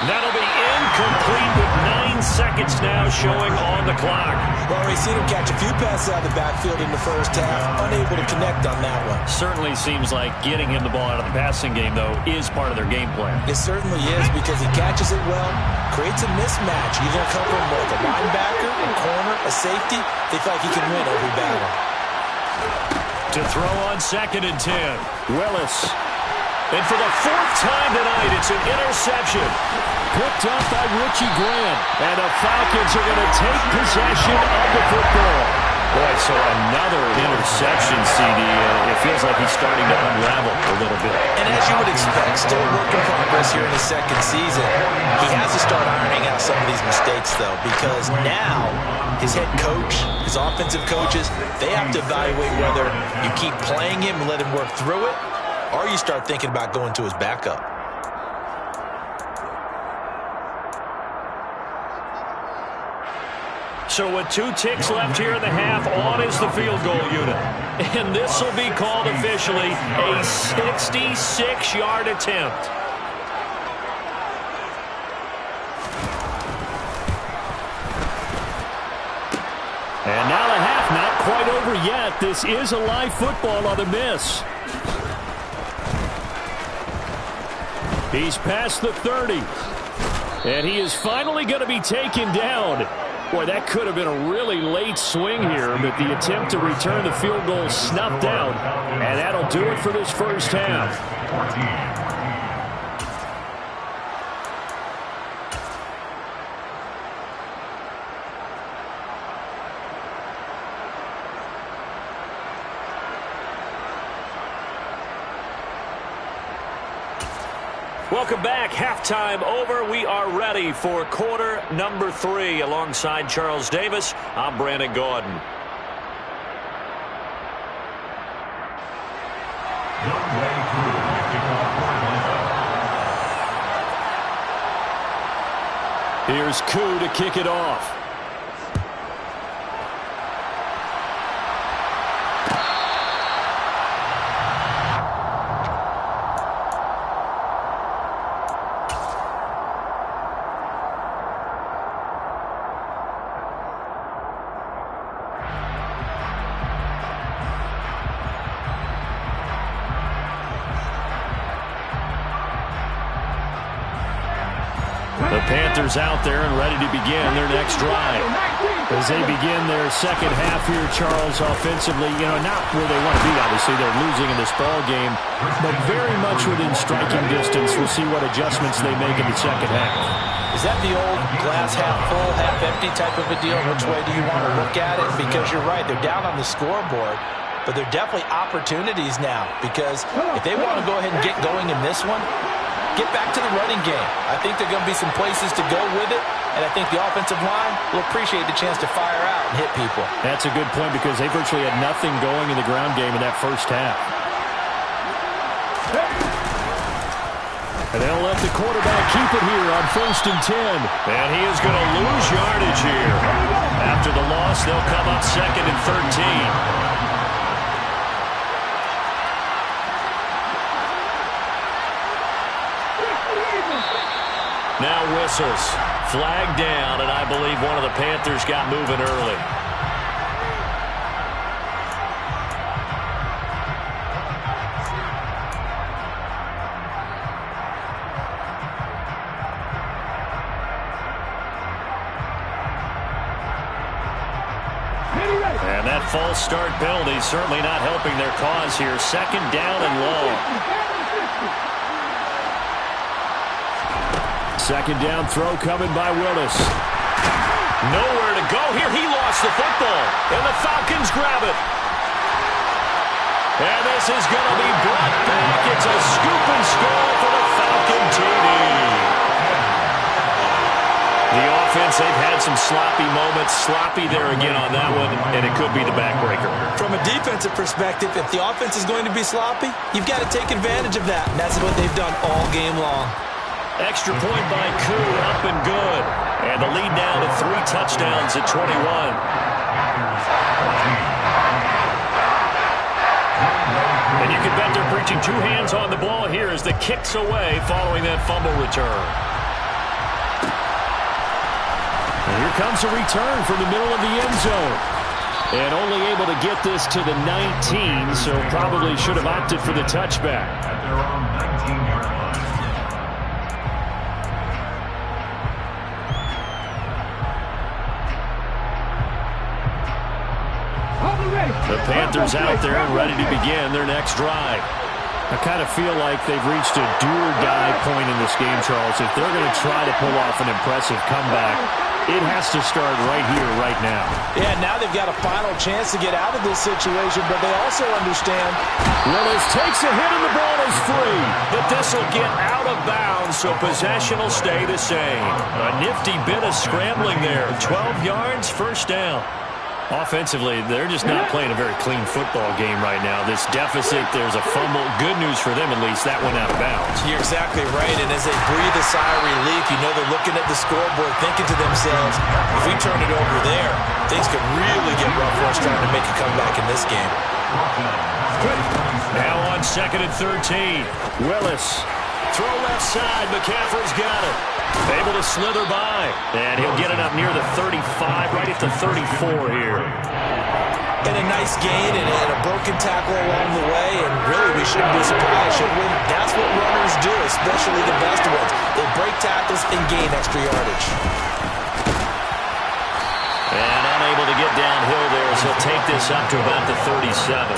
That'll be incomplete with 9 seconds now showing on the clock. Well, we've seen him catch a few passes out of the backfield in the first half, unable to connect on that one. Certainly seems like getting him the ball out of the passing game, though, is part of their game plan. It certainly is because he catches it well, creates a mismatch. You're going to come from both a linebacker, a corner, a safety. They feel like he can win every battle. To throw on 2nd and 10, Willis. And for the 4th time tonight, it's an interception. Picked up by Richie Grant. And the Falcons are going to take possession of the football. Boy, so another interception, CD. It feels like he's starting to unravel a little bit. And as you would expect, still a work in progress here in his 2nd season. He has to start ironing out some of these mistakes, though, because now his head coach, his offensive coaches, they have to evaluate whether you keep playing him and let him work through it, or you start thinking about going to his backup. So with 2 ticks left here in the half, on is the field goal unit. And this will be called officially a 66-yard attempt. And now the half not quite over yet. This is a live football on the miss. He's past the 30. And he is finally going to be taken down. Boy, that could have been a really late swing here, but the attempt to return the field goal snuffed out. And that'll do it for this first half. 14. Welcome back. Halftime over. We are ready for quarter number 3. Alongside Charles Davis, I'm Brandon Gordon. Here's Koo to kick it off. The Panthers out there and ready to begin their next drive. As they begin their second half here, Charles, offensively, not where they want to be, obviously. They're losing in this ball game, but very much within striking distance. We'll see what adjustments they make in the second half. Is that the old glass half full, half empty type of a deal? Which way do you want to look at it? Because you're right, they're down on the scoreboard, but they're definitely opportunities now because if they want to go ahead and get going in this one, get back to the running game. I think there are going to be some places to go with it, and I think the offensive line will appreciate the chance to fire out and hit people. That's a good point because they virtually had nothing going in the ground game in that first half. And they'll let the quarterback keep it here on 1st and 10. And he is going to lose yardage here. After the loss, they'll come up 2nd and 13. Now whistles. Flag down, and I believe one of the Panthers got moving early. And that false start penalty certainly not helping their cause here. 2nd down and long. 2nd down throw coming by Willis. Nowhere to go here. He lost the football, and the Falcons grab it. And this is going to be brought back. It's a scoop and score for the Falcon TD. The offense, they've had some sloppy moments. Sloppy there again on that one, and it could be the backbreaker. From a defensive perspective, if the offense is going to be sloppy, you've got to take advantage of that, and that's what they've done all game long. Extra point by Koo, up and good. And the lead now to 3 touchdowns at 21. And you can bet they're preaching 2 hands on the ball here as the kick's away following that fumble return. And here comes a return from the middle of the end zone. And only able to get this to the 19, so probably should have opted for the touchback. At their own 19-yard line. The Panthers out there and ready to begin their next drive. I kind of feel like they've reached a do-or-die point in this game, Charles. If they're going to try to pull off an impressive comeback, it has to start right here, right now. Yeah, now they've got a final chance to get out of this situation, but they also understand. Willis takes a hit and the ball is free. But this will get out of bounds, so possession will stay the same. A nifty bit of scrambling there. 12 yards, 1st down. Offensively, they're just not playing a very clean football game right now. This deficit, there's a fumble. Good news for them, at least. That went out of bounds. You're exactly right, and as they breathe a sigh of relief, you know they're looking at the scoreboard thinking to themselves, if we turn it over there, things could really get rough for us trying to make a comeback in this game. Now on 2nd and 13. Willis. Throw left side. McCaffrey's got it. Able to slither by. And he'll get it up near the 35, right at the 34 here. And a nice gain and a broken tackle along the way, and really we shouldn't be surprised, should we? That's what runners do, especially the best ones. They break tackles and gain extra yardage. And unable to get downhill there, so he'll take this up to about the 37.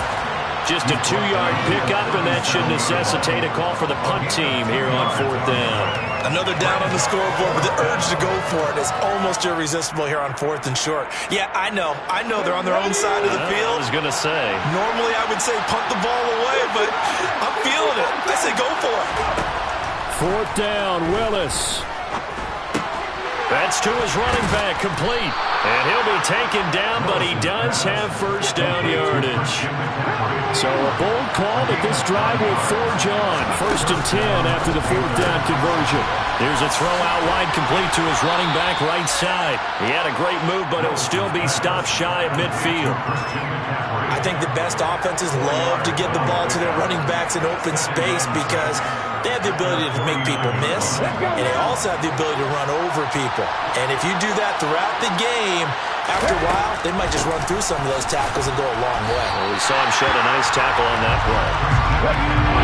Just a 2-yard pickup, and that should necessitate a call for the punt team here on 4th down. Another down on the scoreboard, but the urge to go for it is almost irresistible here on 4th and short. Yeah, I know they're on their own side of the field. I was going to say. Normally I would say punt the ball away, but I'm feeling it. I say go for it. 4th down, Willis. That's to his running back, complete. And he'll be taken down, but he does have 1st down yardage. So a bold call, but this drive will forge on. 1st and 10 after the 4th down conversion. Here's a throw out wide, complete to his running back right side. He had a great move, but he'll still be stopped shy of midfield. I think the best offenses love to get the ball to their running backs in open space because they have the ability to make people miss, and they also have the ability to run over people. And if you do that throughout the game, after a while, they might just run through some of those tackles and go a long way. Well, we saw him shed a nice tackle on that play.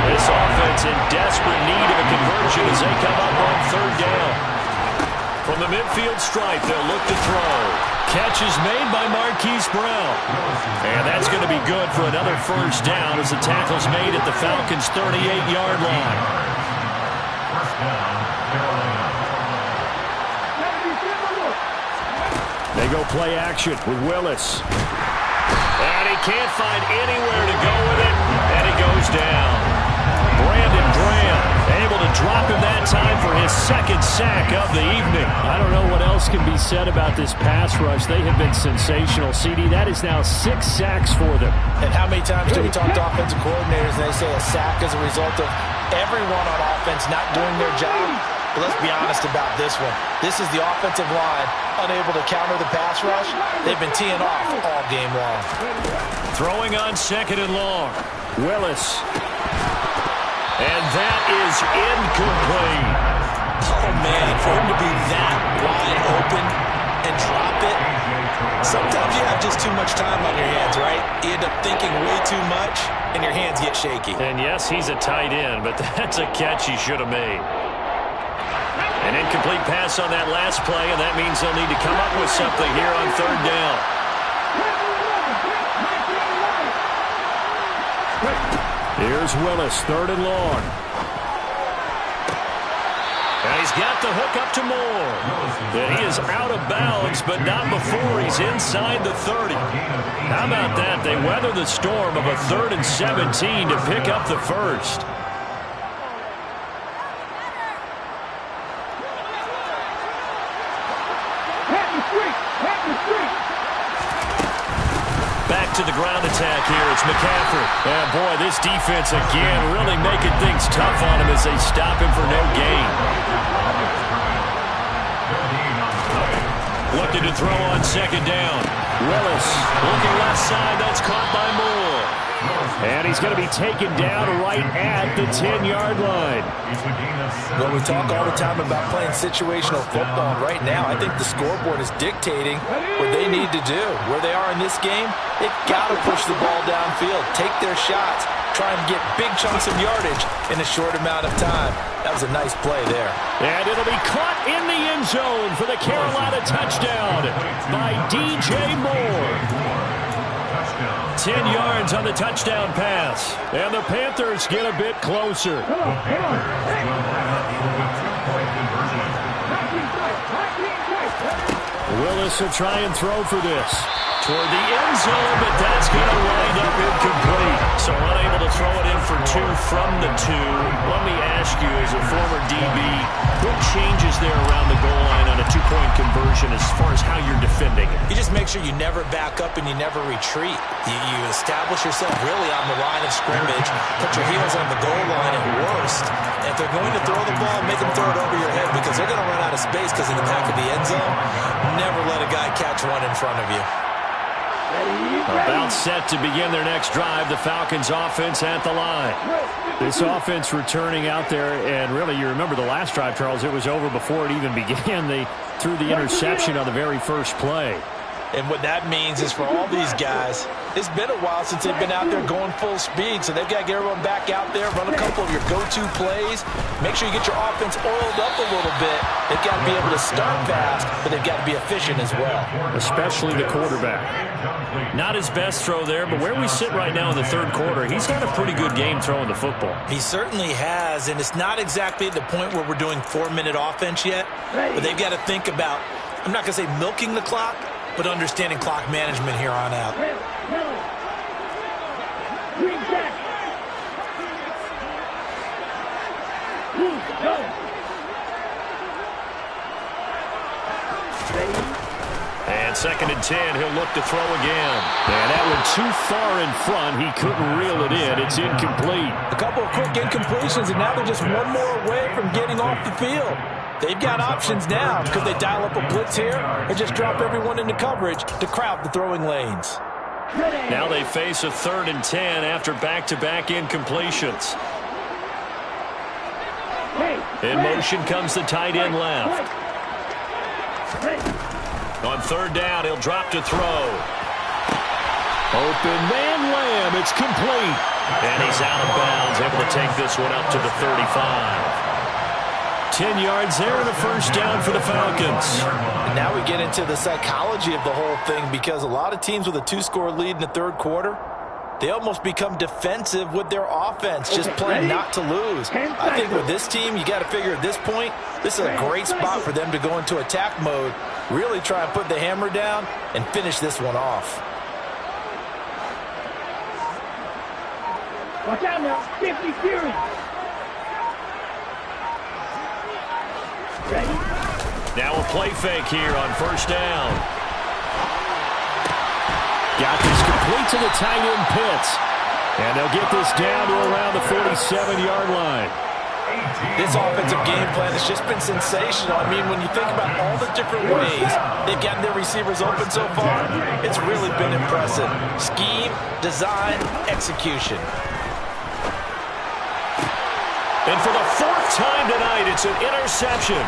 This offense in desperate need of a conversion as they come up on 3rd down. From the midfield stripe, they'll look to throw. Catch is made by Marquise Brown. And that's going to be good for another 1st down as the tackle's made at the Falcons' 38-yard line. They go play action with Willis. And he can't find anywhere to go with it, and he goes down. Brandon Graham able to drop him that time for his second sack of the evening. I don't know what else can be said about this pass rush. They have been sensational, CD. That is now 6 sacks for them. And how many times do we talk to offensive coordinators and they say a sack is a result of everyone on offense not doing their job? But let's be honest about this one. This is the offensive line unable to counter the pass rush. They've been teeing off all game long. Throwing on 2nd and long. Willis. And that is incomplete. Oh, man, for him to be that wide open and drop it, sometimes you have just too much time on your hands, right? You end up thinking way too much, and your hands get shaky. And yes, he's a tight end, but that's a catch he should have made. An incomplete pass on that last play, and that means they'll need to come up with something here on 3rd down. Here's Willis, 3rd and long. And he's got the hook up to Moore. And he is out of bounds, but not before he's inside the 30. How about that? They weather the storm of a 3rd and 17 to pick up the first. Back to the ground attack here. It's McCaffrey. And boy, this defense again really making things tough on him as they stop him for no gain. Looking to throw on 2nd down. Willis looking left side. That's caught by Moore. And he's going to be taken down right at the 10-yard line. Well, we talk all the time about playing situational football. Right now, I think the scoreboard is dictating what they need to do. Where they are in this game, they've got to push the ball downfield, take their shots, try and get big chunks of yardage in a short amount of time. That was a nice play there. And it'll be caught in the end zone for the Carolina touchdown by DJ Moore. 10 yards on the touchdown pass. And the Panthers get a bit closer. Willis will try and throw for this. Toward the end zone, but that's going to wind up incomplete. So unable to throw it in for 2 from the 2. Let me ask you, as a former DB, what changes there around the goal line on a 2-point conversion as far as how you're defending it? You just make sure you never back up and you never retreat. You establish yourself really on the line of scrimmage, put your heels on the goal line at worst. And if they're going to throw the ball, make them throw it over your head because they're going to run out of space because of the back of the end zone. Never let a guy catch one in front of you. About set to begin their next drive, the Falcons offense at the line. This offense returning out there, and really you remember the last drive, Charles, it was over before it even began. They threw the interception on the very first play. And what that means is for all these guys, it's been a while since they've been out there going full speed, so they've got to get everyone back out there, run a couple of your go-to plays, make sure you get your offense oiled up a little bit. They've got to be able to start fast, but they've got to be efficient as well. Especially the quarterback. Not his best throw there, but where we sit right now in the 3rd quarter, he's had a pretty good game throwing the football. He certainly has, and it's not exactly at the point where we're doing 4-minute offense yet, but they've got to think about, I'm not going to say milking the clock, but understanding clock management here on out. And 2nd and 10, he'll look to throw again. And that one too far in front. He couldn't reel it in. It's incomplete. A couple of quick incompletions, and now they're just one more away from getting off the field. They've got options now. Could they dial up a blitz here or just drop everyone into coverage to crowd the throwing lanes? Now they face a 3rd and 10 after back-to-back incompletions. In motion comes the tight end left. On 3rd down, he'll drop to throw. Open man Lamb. It's complete. And he's out of bounds, able to take this one up to the 35. 10 yards there and a first down for the Falcons. And now we get into the psychology of the whole thing because a lot of teams with a 2-score lead in the 3rd quarter, they almost become defensive with their offense, just playing not to lose. I think with this team, you got to figure at this point, this is a great spot for them to go into attack mode, really try and put the hammer down and finish this one off. Watch out now. 50 Fury. Ready? Now a play fake here on first down. Got this complete to the tight end Pitts. And they'll get this down to around the 47-yard line. This offensive game plan has just been sensational. I mean, when you think about all the different ways they've gotten their receivers open so far, it's really been impressive. Scheme, design, execution. And for the fourth time tonight, it's an interception.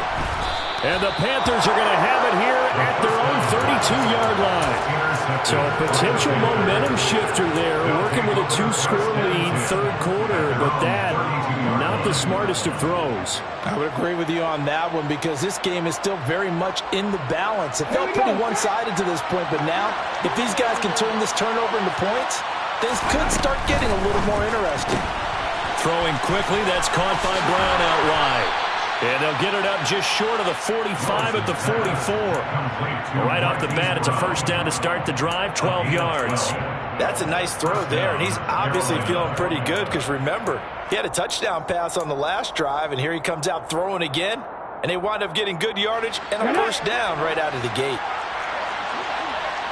And the Panthers are going to have it here at their own 32-yard line. So a potential momentum shifter there, working with a 2-score lead, third quarter, but that, not the smartest of throws. I would agree with you on that one because this game is still very much in the balance. It felt pretty one-sided to this point, but now, if these guys can turn this turnover into points, things could start getting a little more interesting. Throwing quickly, that's caught by Brown out wide. And they'll get it up just short of the 45 at the 44. Right off the bat, it's a first down to start the drive, 12 yards. That's a nice throw there, and he's obviously feeling pretty good because, remember, he had a touchdown pass on the last drive, and here he comes out throwing again, and they wind up getting good yardage and a first down right out of the gate.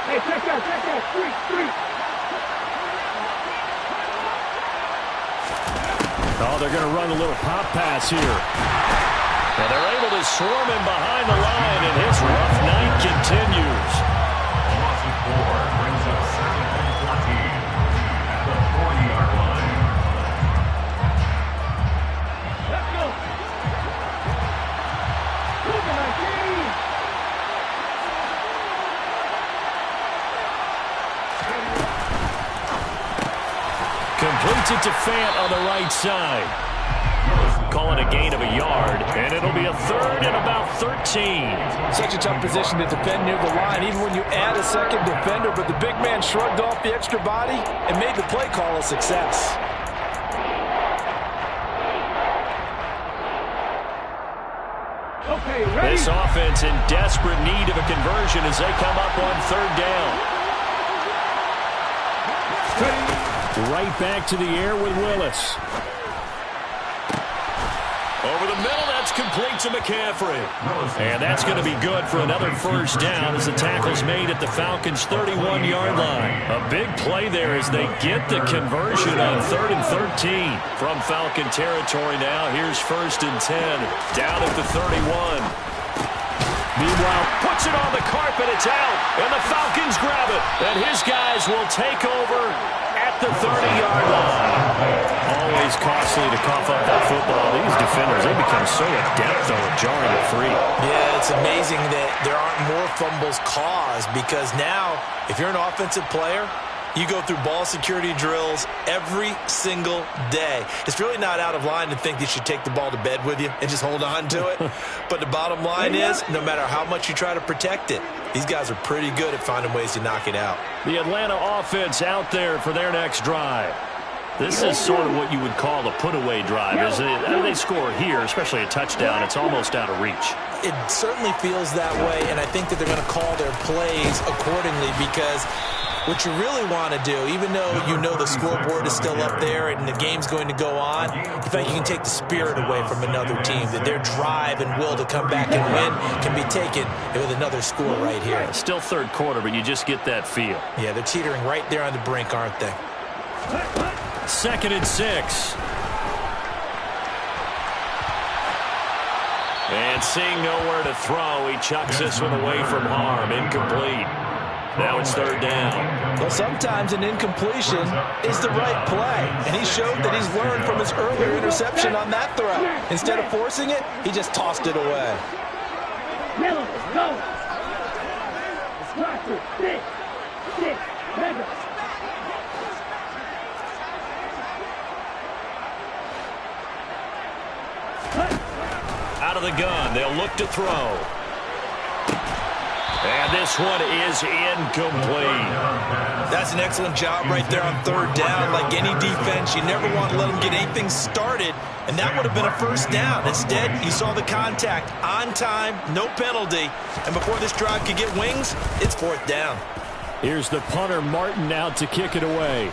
Hey, check out. Three. Oh, they're going to run a little pop pass here. And they're able to swarm him behind the line, and his rough night continues. Loss of 4 brings up 2nd and 14 at the 40-yard line. Let's go. Look at my team. Completes it to Fant on the right side. Calling a gain of a yard, and it'll be a third and about 13. Such a tough position to defend near the line, even when you add a second defender, but the big man shrugged off the extra body and made the play call a success. Okay, ready? This offense in desperate need of a conversion as they come up on third down. Right back to the air with Willis. Over the middle, that's complete to McCaffrey. And that's going to be good for another first down as the tackle's made at the Falcons' 31-yard line. A big play there as they get the conversion on 3rd and 13. From Falcon territory now, here's 1st and 10. Down at the 31. Meanwhile, puts it on the carpet, it's out, and the Falcons grab it. And his guys will take over at the 30-yard line. Always costly to cough up that football. These defenders, they become so adept, though, at jarring it free. Yeah, it's amazing that there aren't more fumbles caused because now, if you're an offensive player, you go through ball security drills every single day. It's really not out of line to think you should take the ball to bed with you and just hold on to it. But the bottom line is, no matter how much you try to protect it, these guys are pretty good at finding ways to knock it out. The Atlanta offense out there for their next drive. This is sort of what you would call a put-away drive. As they score here, especially a touchdown, it's almost out of reach. It certainly feels that way, and I think that they're going to call their plays accordingly because what you really want to do, even though you know the scoreboard is still up there and the game's going to go on, you think you can take the spirit away from another team, that their drive and will to come back and win can be taken with another score right here. Still third quarter, but you just get that feel. Yeah, they're teetering right there on the brink, aren't they? 2nd and 6. And seeing nowhere to throw, he chucks this one away from harm. Incomplete. Now it's 3rd down. Well, sometimes an incompletion is the right play, and he showed that he's learned from his earlier interception on that throw. Instead of forcing it, he just tossed it away. Yellow, go. Structure, 6, mega. Out of the gun, they'll look to throw. And this one is incomplete. That's an excellent job right there on 3rd down. Like any defense, you never want to let them get anything started, and that would have been a first down. Instead, you saw the contact on time, no penalty, and before this drive could get wings, it's 4th down. Here's the punter, Martin, out to kick it away.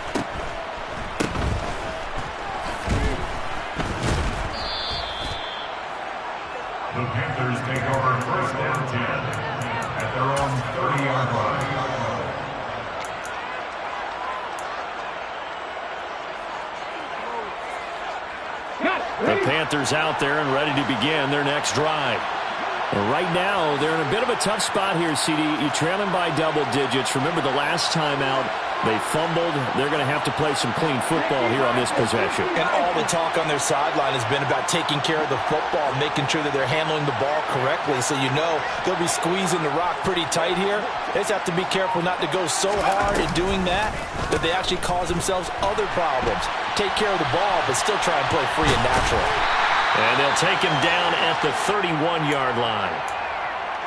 first down 10 at their own 30-yard line. The Panthers out there and ready to begin their next drive. And right now, they're in a bit of a tough spot here, CD. You're trailing by double digits. Remember the last time out, they fumbled. They're going to have to play some clean football here on this possession. And all the talk on their sideline has been about taking care of the football, making sure that they're handling the ball correctly. So you know they'll be squeezing the rock pretty tight here. They just have to be careful not to go so hard in doing that they actually cause themselves other problems. Take care of the ball, but still try and play free and natural. And they'll take him down at the 31-yard line.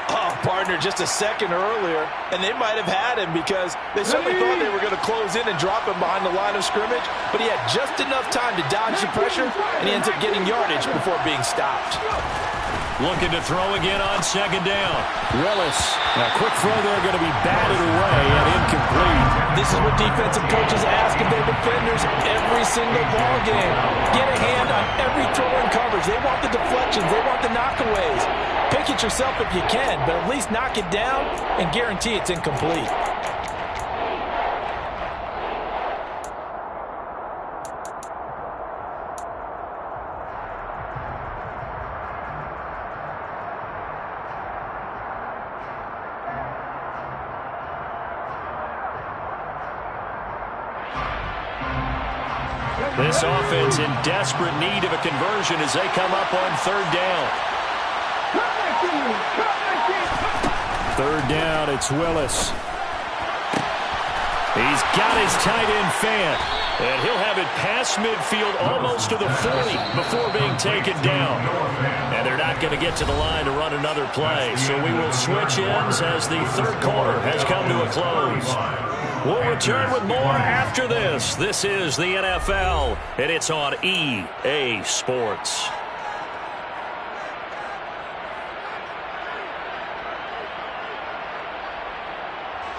Oh, partner, just a second earlier, and they might have had him because they certainly thought they were going to close in and drop him behind the line of scrimmage, but he had just enough time to dodge the pressure, and he ends up getting yardage before being stopped. Looking to throw again on second down. Willis. A quick throw there, going to be batted away and incomplete. This is what defensive coaches ask of their defenders every single ball game. Get a hand on every throw in coverage. They want the deflections. They want the knockaways. Pick it yourself if you can, but at least knock it down and guarantee it's incomplete. This offense in desperate need of a conversion as they come up on third down. Third down, it's Willis. He's got his tight end Fant, and he'll have it past midfield almost to the 40 before being taken down. And they're not going to get to the line to run another play, so we will switch ends as the third quarter has come to a close. We'll return with more after this. This is the NFL, and it's on EA Sports.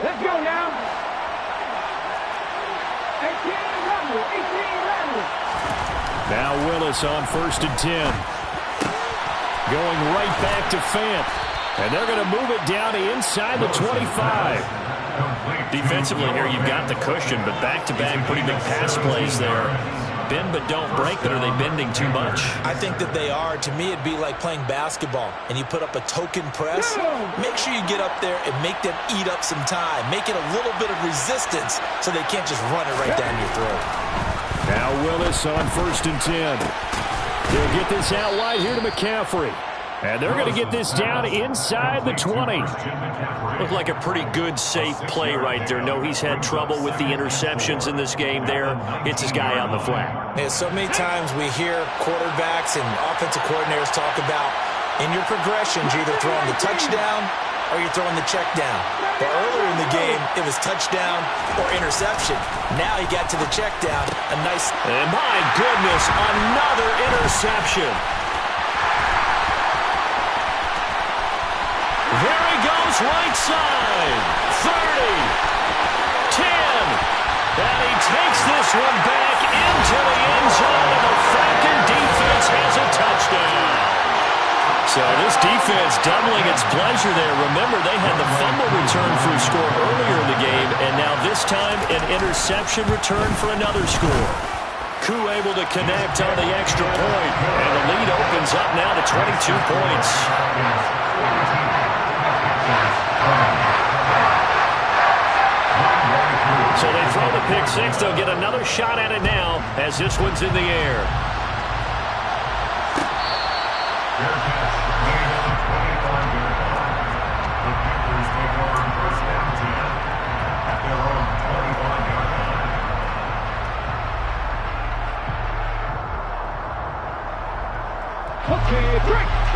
Let's go now. 18 level. Now Willis on 1st and 10. Going right back to Fant. And they're going to move it down to inside the 25. Defensively here, you've got the cushion, but back-to-back pretty big pass plays there. Bend but don't break, but are they bending too much? I think that they are. To me, it'd be like playing basketball, and you put up a token press. Make sure you get up there and make them eat up some time. Make it a little bit of resistance so they can't just run it right down your throat. Now Willis on 1st and 10. They'll get this out wide here to McCaffrey. And they're going to get this down inside the 20. Looked like a pretty good, safe play right there. No, he's had trouble with the interceptions in this game there. It's his guy on the flat. Yeah, so many times we hear quarterbacks and offensive coordinators talk about in your progressions, you're either throwing the touchdown or you're throwing the check down. But earlier in the game, it was touchdown or interception. Now he got to the check down. A nice... And my goodness, another interception. There he goes, right side. 30, 10, and he takes this one back into the end zone, and the Falcon defense has a touchdown. So this defense doubling its pleasure there. Remember, they had the fumble return for a score earlier in the game, and now this time an interception return for another score. Koo able to connect on the extra point, and the lead opens up now to 22 points. So they throw the pick six. They'll get another shot at it now as this one's in the air.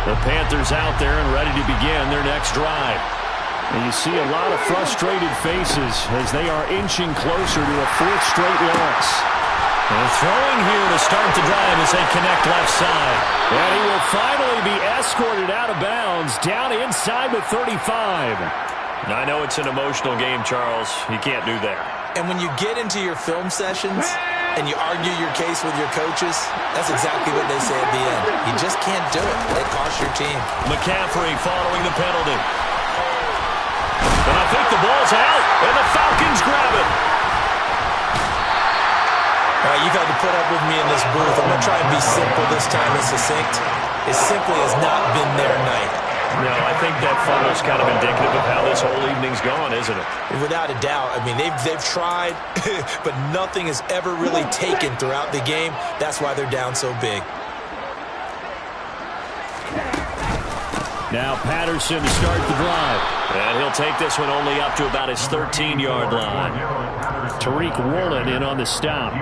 The Panthers out there and ready to begin their next drive. And you see a lot of frustrated faces as they are inching closer to a fourth straight loss. And throwing here to start the drive as they connect left side. And he will finally be escorted out of bounds down inside the 35. I know it's an emotional game, Charles. You can't do that. And when you get into your film sessions, and you argue your case with your coaches, that's exactly what they say at the end. You just can't do it. It costs your team. McCaffrey following the penalty. And I think the ball's out, and the Falcons grab it. All right, you've had to put up with me in this booth. I'm going to try and be simple this time and succinct. It simply has not been their night. No, I think that fumble's kind of indicative of how this whole evening's gone, isn't it? Without a doubt. I mean, they've tried, but nothing has ever really taken throughout the game. That's why they're down so big. Now Patterson to start the drive. And he'll take this one only up to about his 13-yard line. Tariq Woolen in on the stop.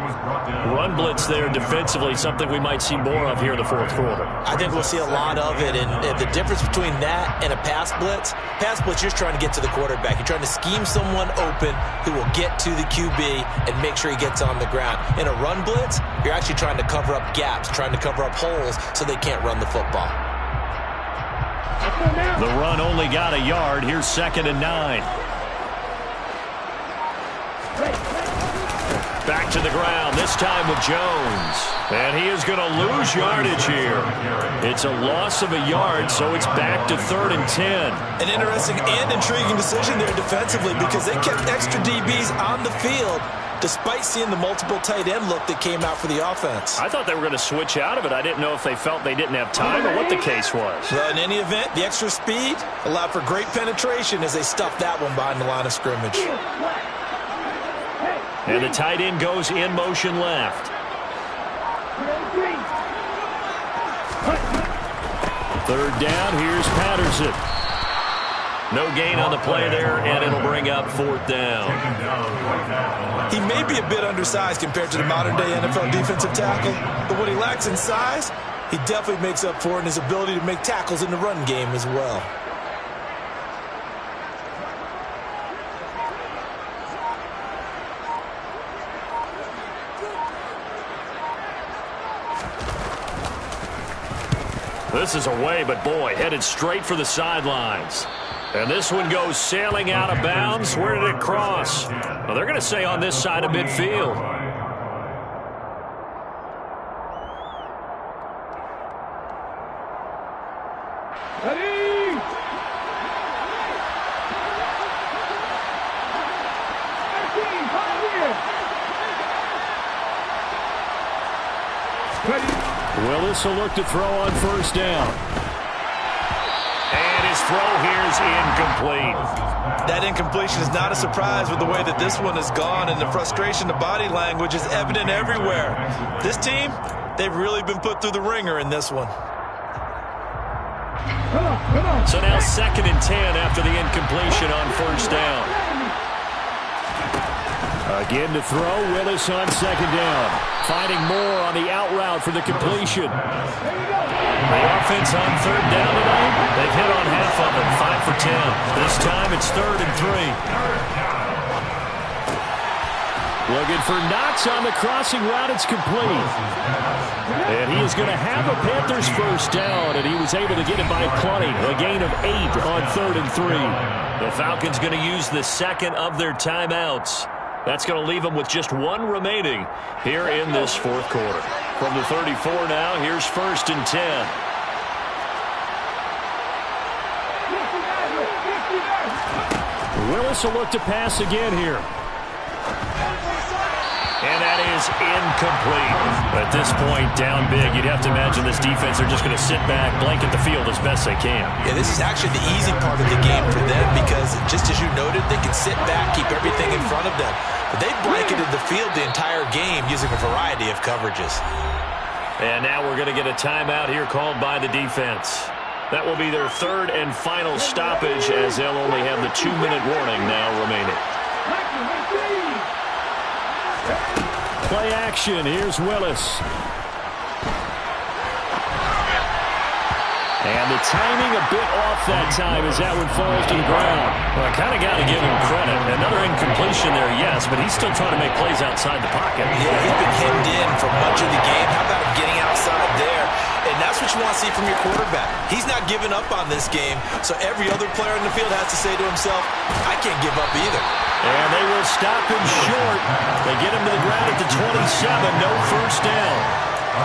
Run blitz there defensively, something we might see more of here in the fourth quarter. I think we'll see a lot of it, and the difference between that and a pass blitz, you're just trying to get to the quarterback. You're trying to scheme someone open who will get to the QB and make sure he gets on the ground. In a run blitz, you're actually trying to cover up gaps, trying to cover up holes so they can't run the football. The run only got a yard. Here's 2nd and 9. Back to the ground, this time with Jones. And he is going to lose yardage here. It's a loss of a yard, so it's back to 3rd and 10. An interesting and intriguing decision there defensively because they kept extra DBs on the field despite seeing the multiple tight end look that came out for the offense. I thought they were going to switch out of it. I didn't know if they felt they didn't have time or what the case was. Well, in any event, the extra speed allowed for great penetration as they stuffed that one behind the line of scrimmage. And the tight end goes in motion left. 3rd down, here's Patterson. No gain on the play there, and it'll bring up 4th down. He may be a bit undersized compared to the modern-day NFL defensive tackle, but what he lacks in size, he definitely makes up for in his ability to make tackles in the run game as well. This is away, but boy, headed straight for the sidelines. And this one goes sailing out of bounds. Where did it cross? Well, they're going to say on this side of midfield. Ready? Willis will look to throw on 1st down. And his throw here is incomplete. That incompletion is not a surprise with the way that this one has gone, and the frustration, the body language is evident everywhere. This team, they've really been put through the ringer in this one. So now 2nd and 10 after the incompletion on 1st down. Again to throw, Willis on 2nd down. Finding more on the out route for the completion. The offense on 3rd down tonight, they've hit on half of it, 5 for 10. This time it's 3rd and 3. Looking for Knox on the crossing route. It's complete. And he is going to have a Panthers 1st down, and he was able to get it by plenty. A gain of 8 on 3rd and 3. The Falcons going to use the second of their timeouts. That's going to leave them with just one remaining here in this 4th quarter. From the 34 now, here's 1st and 10. Willis will look to pass again here. And that is incomplete. At this point, down big, you'd have to imagine this defense are just going to sit back, blanket the field as best they can. Yeah, this is actually the easy part of the game for them because, just as you noted, they can sit back, keep everything in front of them. But they've blanketed the field the entire game using a variety of coverages. And now we're going to get a timeout here called by the defense. That will be their 3rd and final stoppage as they'll only have the 2-minute warning now remaining. Play action. Here's Willis. And the timing a bit off that time as that one falls to the ground. Well, I kind of got to give him credit. Another incompletion there, yes, but he's still trying to make plays outside the pocket. Yeah, he's been hemmed in for much of the game. How about him getting outside there? And that's what you want to see from your quarterback. He's not giving up on this game, so every other player in the field has to say to himself, I can't give up either. And they will stopping short. They get him to the ground at the 27. No first down.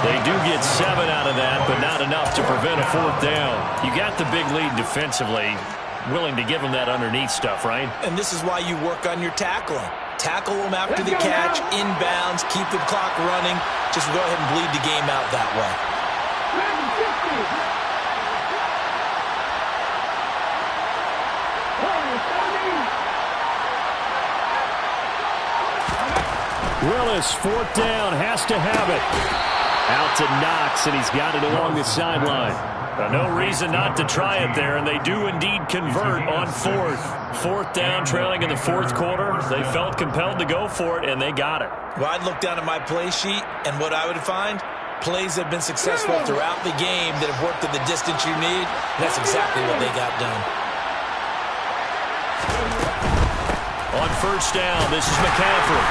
They do get 7 out of that, but not enough to prevent a 4th down. You got the big lead defensively. Willing to give them that underneath stuff, right? And this is why you work on your tackling. Tackle them after the catch, inbounds, keep the clock running. Just go ahead and bleed the game out that way. Willis, 4th down, has to have it. Out to Knox, and he's got it along the sideline. No reason not to try it there, and they do indeed convert on 4th. 4th down, trailing in the 4th quarter. They felt compelled to go for it, and they got it. Well, I'd look down at my play sheet, and what I would find, plays that have been successful throughout the game that have worked at the distance you need. That's exactly what they got done. On 1st down, this is McCaffrey.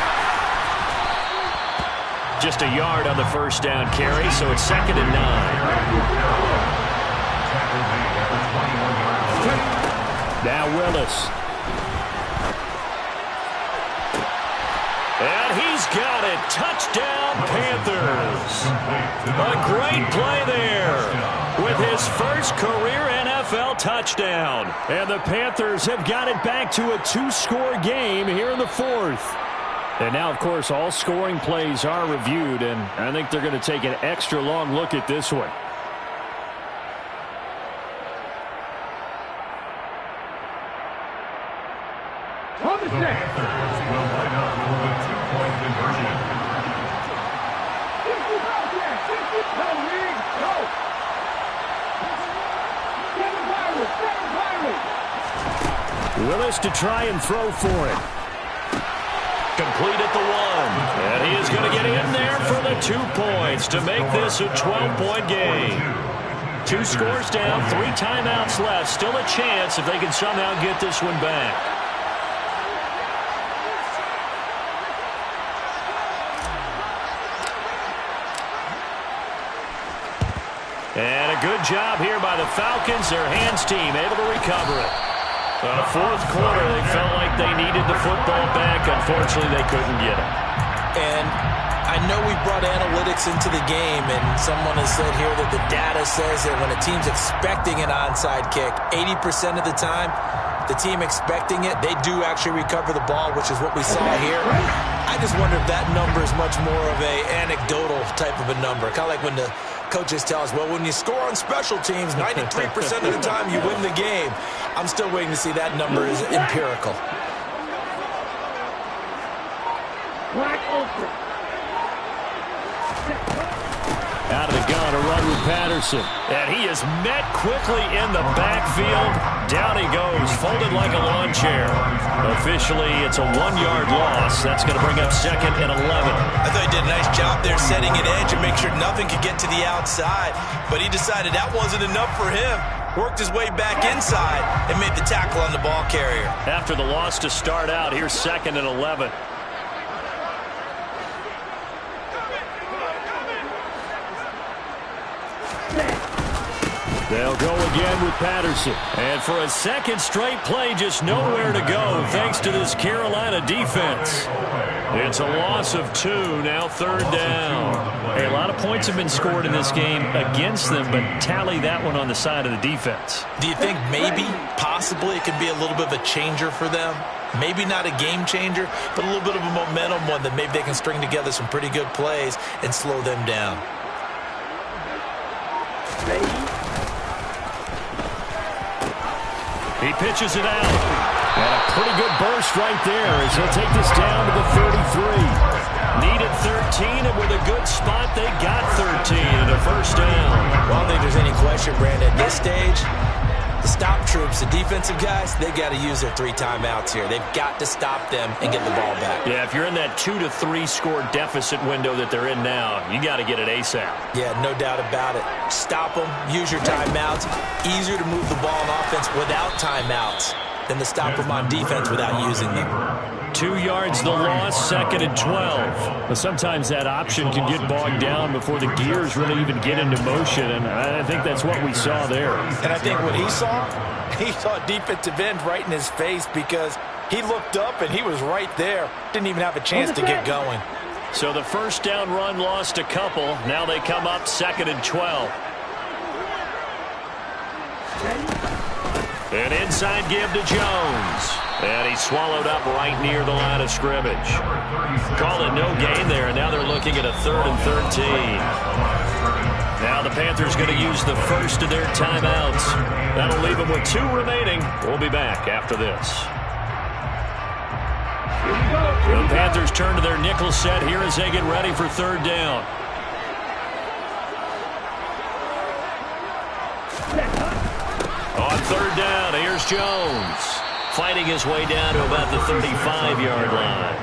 Just a yard on the 1st down carry, so it's 2nd and 9. Now Willis. And he's got it. Touchdown, Panthers. A great play there with his first career NFL touchdown. And the Panthers have got it back to a 2-score game here in the 4th. And now, of course, all scoring plays are reviewed, and I think they're going to take an extra long look at this one. The Panthers will line up for the 2-point conversion. Willis to try and throw for it. Complete at the 1. And he is going to get in there for the 2 points to make this a 12-point game. 2 scores down, 3 timeouts left. Still a chance if they can somehow get this one back. And a good job here by the Falcons. Their hands team able to recover it. 4th quarter, they felt like they needed the football back. Unfortunately, they couldn't get it. And I know we brought analytics into the game, and someone has said here that the data says that when a team's expecting an onside kick, 80% of the time, the team expecting it, they do actually recover the ball, which is what we saw here. I just wonder if that number is much more of a anecdotal type of a number. Kind of like when the coaches tell us, well, when you score on special teams, 93% of the time you win the game. I'm still waiting to see that number is empirical. Out of the gun, a run with Patterson. And he is met quickly in the backfield. Down he goes, folded like a lawn chair. Officially, it's a 1-yard loss. That's going to bring up 2nd and 11. I thought he did a nice job there setting an edge and make sure nothing could get to the outside. But he decided that wasn't enough for him. Worked his way back inside and made the tackle on the ball carrier. After the loss to start out, here's 2nd and 11. They'll go again with Patterson. And for a second straight play, just nowhere to go thanks to this Carolina defense. It's a loss of 2, now 3rd down. Hey, a lot of points have been scored in this game against them, but tally that one on the side of the defense. Do you think maybe, possibly, it could be a little bit of a changer for them? Maybe not a game changer, but a little bit of a momentum one that maybe they can string together some pretty good plays and slow them down. He pitches it out. And a pretty good burst right there as he'll take this down to the 33. Needed 13, and with a good spot, they got 13 and a 1st down. Well, I don't think there's any question, Brandon, at this stage, the stop troops, the defensive guys, they've got to use their 3 timeouts here. They've got to stop them and get the ball back. Yeah, if you're in that 2 to 3 score deficit window that they're in now, you got to get it ASAP. Yeah, no doubt about it. Stop them, use your timeouts. Easier to move the ball on offense without timeouts than to stop them on defense without using them. 2 yards the loss, 2nd and 12. But sometimes that option can get bogged down before the gears really even get into motion, and I think that's what we saw there. And I think what he saw defensive end right in his face because He looked up, and he was right there. Didn't even have a chance to get going. So the first down run lost a couple. Now they come up 2nd and 12. An inside give to Jones. And he's swallowed up right near the line of scrimmage. Called it no gain there, and now they're looking at a 3rd and 13. Now the Panthers going to use the first of their timeouts. That'll leave them with 2 remaining. We'll be back after this. The Panthers turn to their nickel set here as they get ready for 3rd down. On 3rd down, here's Jones. Fighting his way down to about the 35-yard line.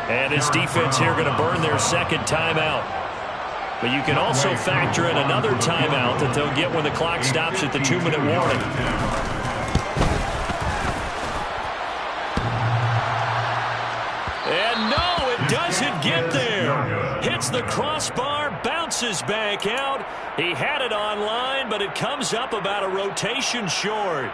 And his defense here going to burn their 2nd timeout. But you can also factor in another timeout that they'll get when the clock stops at the 2-minute warning. And no, it doesn't get there. Hits the crossbar, bounces back out. He had it on line, but it comes up about a rotation short.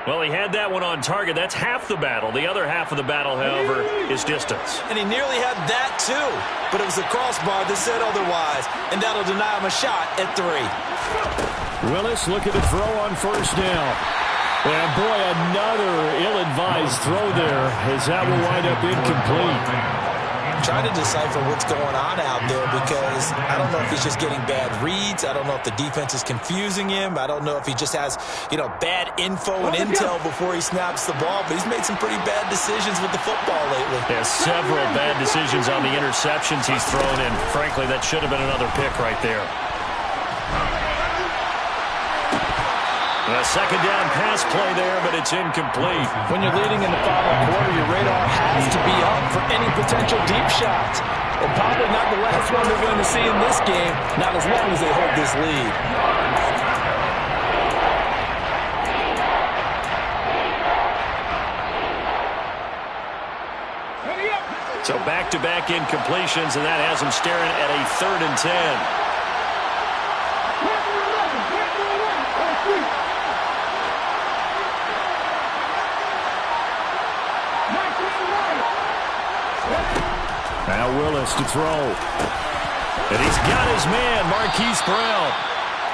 Well, he had that one on target. That's half the battle. The other half of the battle, however, is distance. And he nearly had that, too. But it was the crossbar that said otherwise, and that'll deny him a shot at 3. Willis looking to throw on 1st down. And, boy, another ill-advised throw there as that will wind up incomplete. Trying to decipher what's going on out there because I don't know if he's just getting bad reads. I don't know if the defense is confusing him. I don't know if he just has, bad info and intel before he snaps the ball. But he's made some pretty bad decisions with the football lately. Yeah, several bad decisions on the interceptions he's thrown in. Frankly, that should have been another pick right there. A 2nd down pass play there, but it's incomplete. When you're leading in the final quarter, your radar has to be up for any potential deep shots. And probably not the last one they're going to see in this game, not as long as they hold this lead. So back-to-back incompletions, and that has them staring at a 3rd and 10. Now Willis to throw. And he's got his man, Marquise Brown.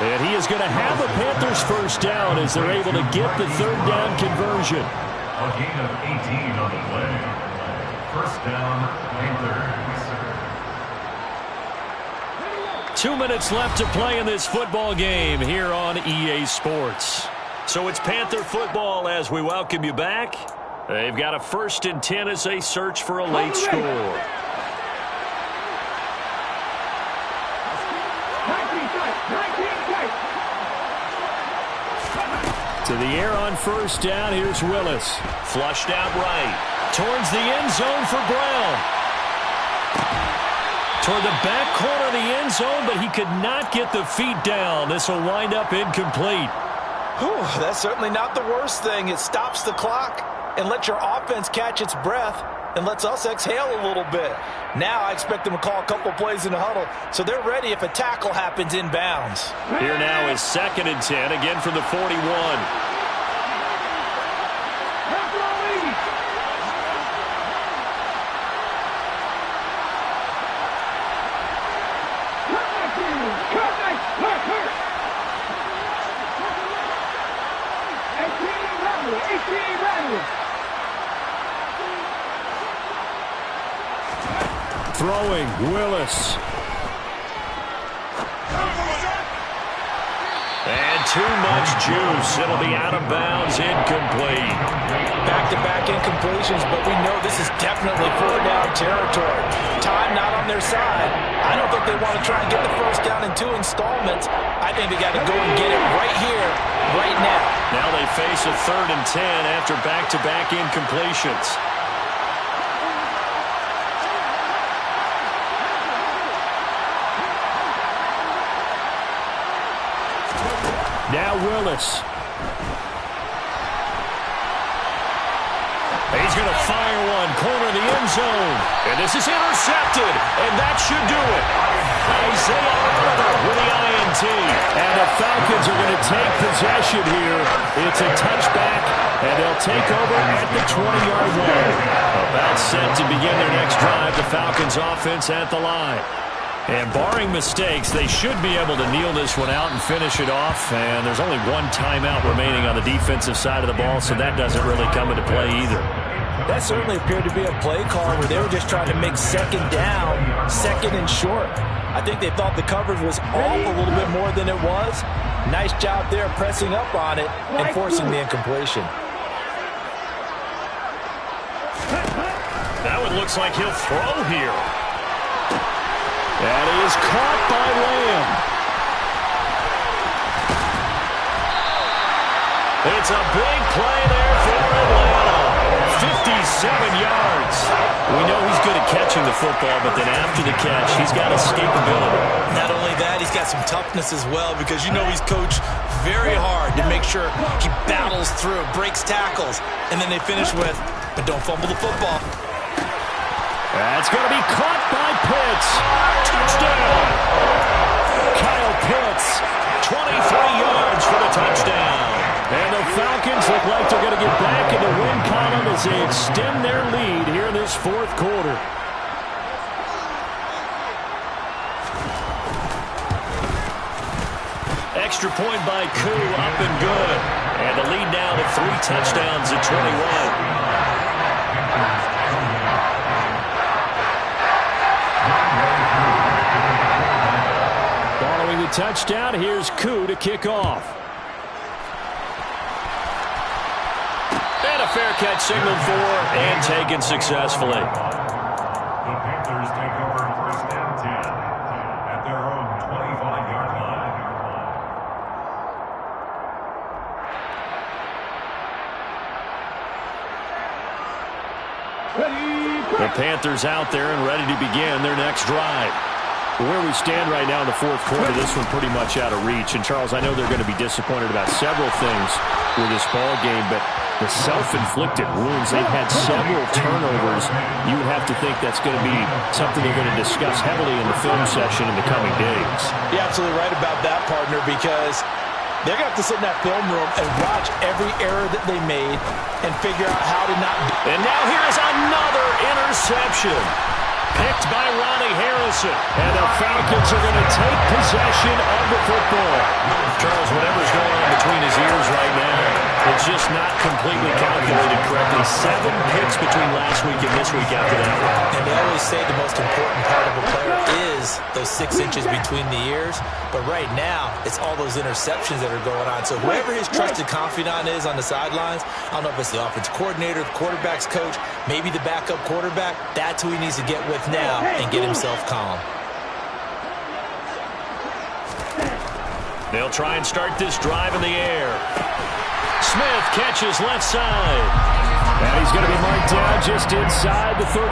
And he is going to have the Panthers 1st down as they're able to get the 3rd down conversion. A gain of 18 on the play. 1st down, Panthers. 2 minutes left to play in this football game here on EA Sports. So it's Panther football as we welcome you back. They've got a 1st and 10 as they search for a late score. To the air on 1st down, here's Willis. Flushed out right. Towards the end zone for Brown. Toward the back corner of the end zone, but he could not get the feet down. This will wind up incomplete. Whew, that's certainly not the worst thing. It stops the clock and lets your offense catch its breath and lets us exhale a little bit. Now I expect them to call a couple plays in the huddle, so they're ready if a tackle happens inbounds. Here now is 2nd and 10, again from the 41. Throwing, Willis. And too much juice. It'll be out of bounds, incomplete. Back-to-back incompletions, but we know this is definitely 4th down territory. Time not on their side. I don't think they want to try and get the 1st down in 2 installments. I think they got to go and get it right here, right now. Now they face a 3rd and 10 after back-to-back incompletions. Now Willis. He's going to fire one, corner of the end zone. And this is intercepted, and that should do it. Isaiah Oliver with the INT. guarantee. And the Falcons are going to take possession here. It's a touchback, and they'll take over at the 20-yard line. About set to begin their next drive, the Falcons offense at the line. And barring mistakes, they should be able to kneel this one out and finish it off. And there's only one timeout remaining on the defensive side of the ball, so that doesn't really come into play either. That certainly appeared to be a play call where they were just trying to make second down, second and short. I think they thought the coverage was off a little bit more than it was. Nice job there pressing up on it and forcing the incompletion. That one looks like he'll throw here. And he is caught by Lamb. It's a big play there for Atlanta. 57 yards. We know he's good at catching the football, but then after the catch, he's got escapability. Not only that, he's got some toughness as well, because you know he's coached very hard to make sure he battles through, breaks tackles, and then they finish with, but don't fumble the football. That's going to be caught by Pitts. Touchdown. Kyle Pitts, 23 yards for the touchdown. And the Falcons look like they're going to get back in the win column as they extend their lead here in this fourth quarter. Extra point by Koo, up and good. And the lead now to 3 touchdowns at 21. Following the touchdown, here's Koo to kick off. And a fair catch signaled for and taken successfully. The Panthers take over first down 10 at their own 25-yard line. The Panthers out there and ready to begin their next drive. Where we stand right now in the fourth quarter, this one pretty much out of reach. And, Charles, I know they're going to be disappointed about several things with this ball game, but the self-inflicted wounds, they've had several turnovers. You would have to think that's going to be something they're going to discuss heavily in the film session in the coming days. You're absolutely right about that, partner, because they're going to have to sit in that film room and watch every error that they made and figure out how to not... And now here's another interception. Picked by Ronnie Harrison. And the Falcons are going to take possession of the football. Charles, whatever's going on between his ears right now, it's just not completely calculated correctly. 7 picks between last week and this week after that one. And they always say the most important part of a player is those 6 inches between the ears. But right now, it's all those interceptions that are going on. So whoever his trusted confidant is on the sidelines, I don't know if it's the offensive coordinator, the quarterback's coach, maybe the backup quarterback, that's who he needs to get with now and get himself calm. They'll try and start this drive in the air. Smith catches left side. And he's going to be marked down just inside the 35.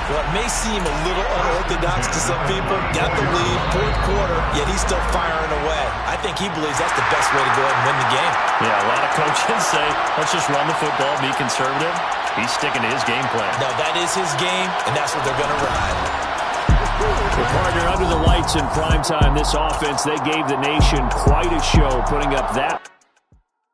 Well, it may seem a little unorthodox to some people. Got the lead, fourth quarter, yet he's still firing away. I think he believes that's the best way to go ahead and win the game. Yeah, a lot of coaches say, let's just run the football, be conservative. He's sticking to his game plan. No, that is his game, and that's what they're going to ride. The partner under the lights in primetime, this offense, they gave the nation quite a show, putting up that.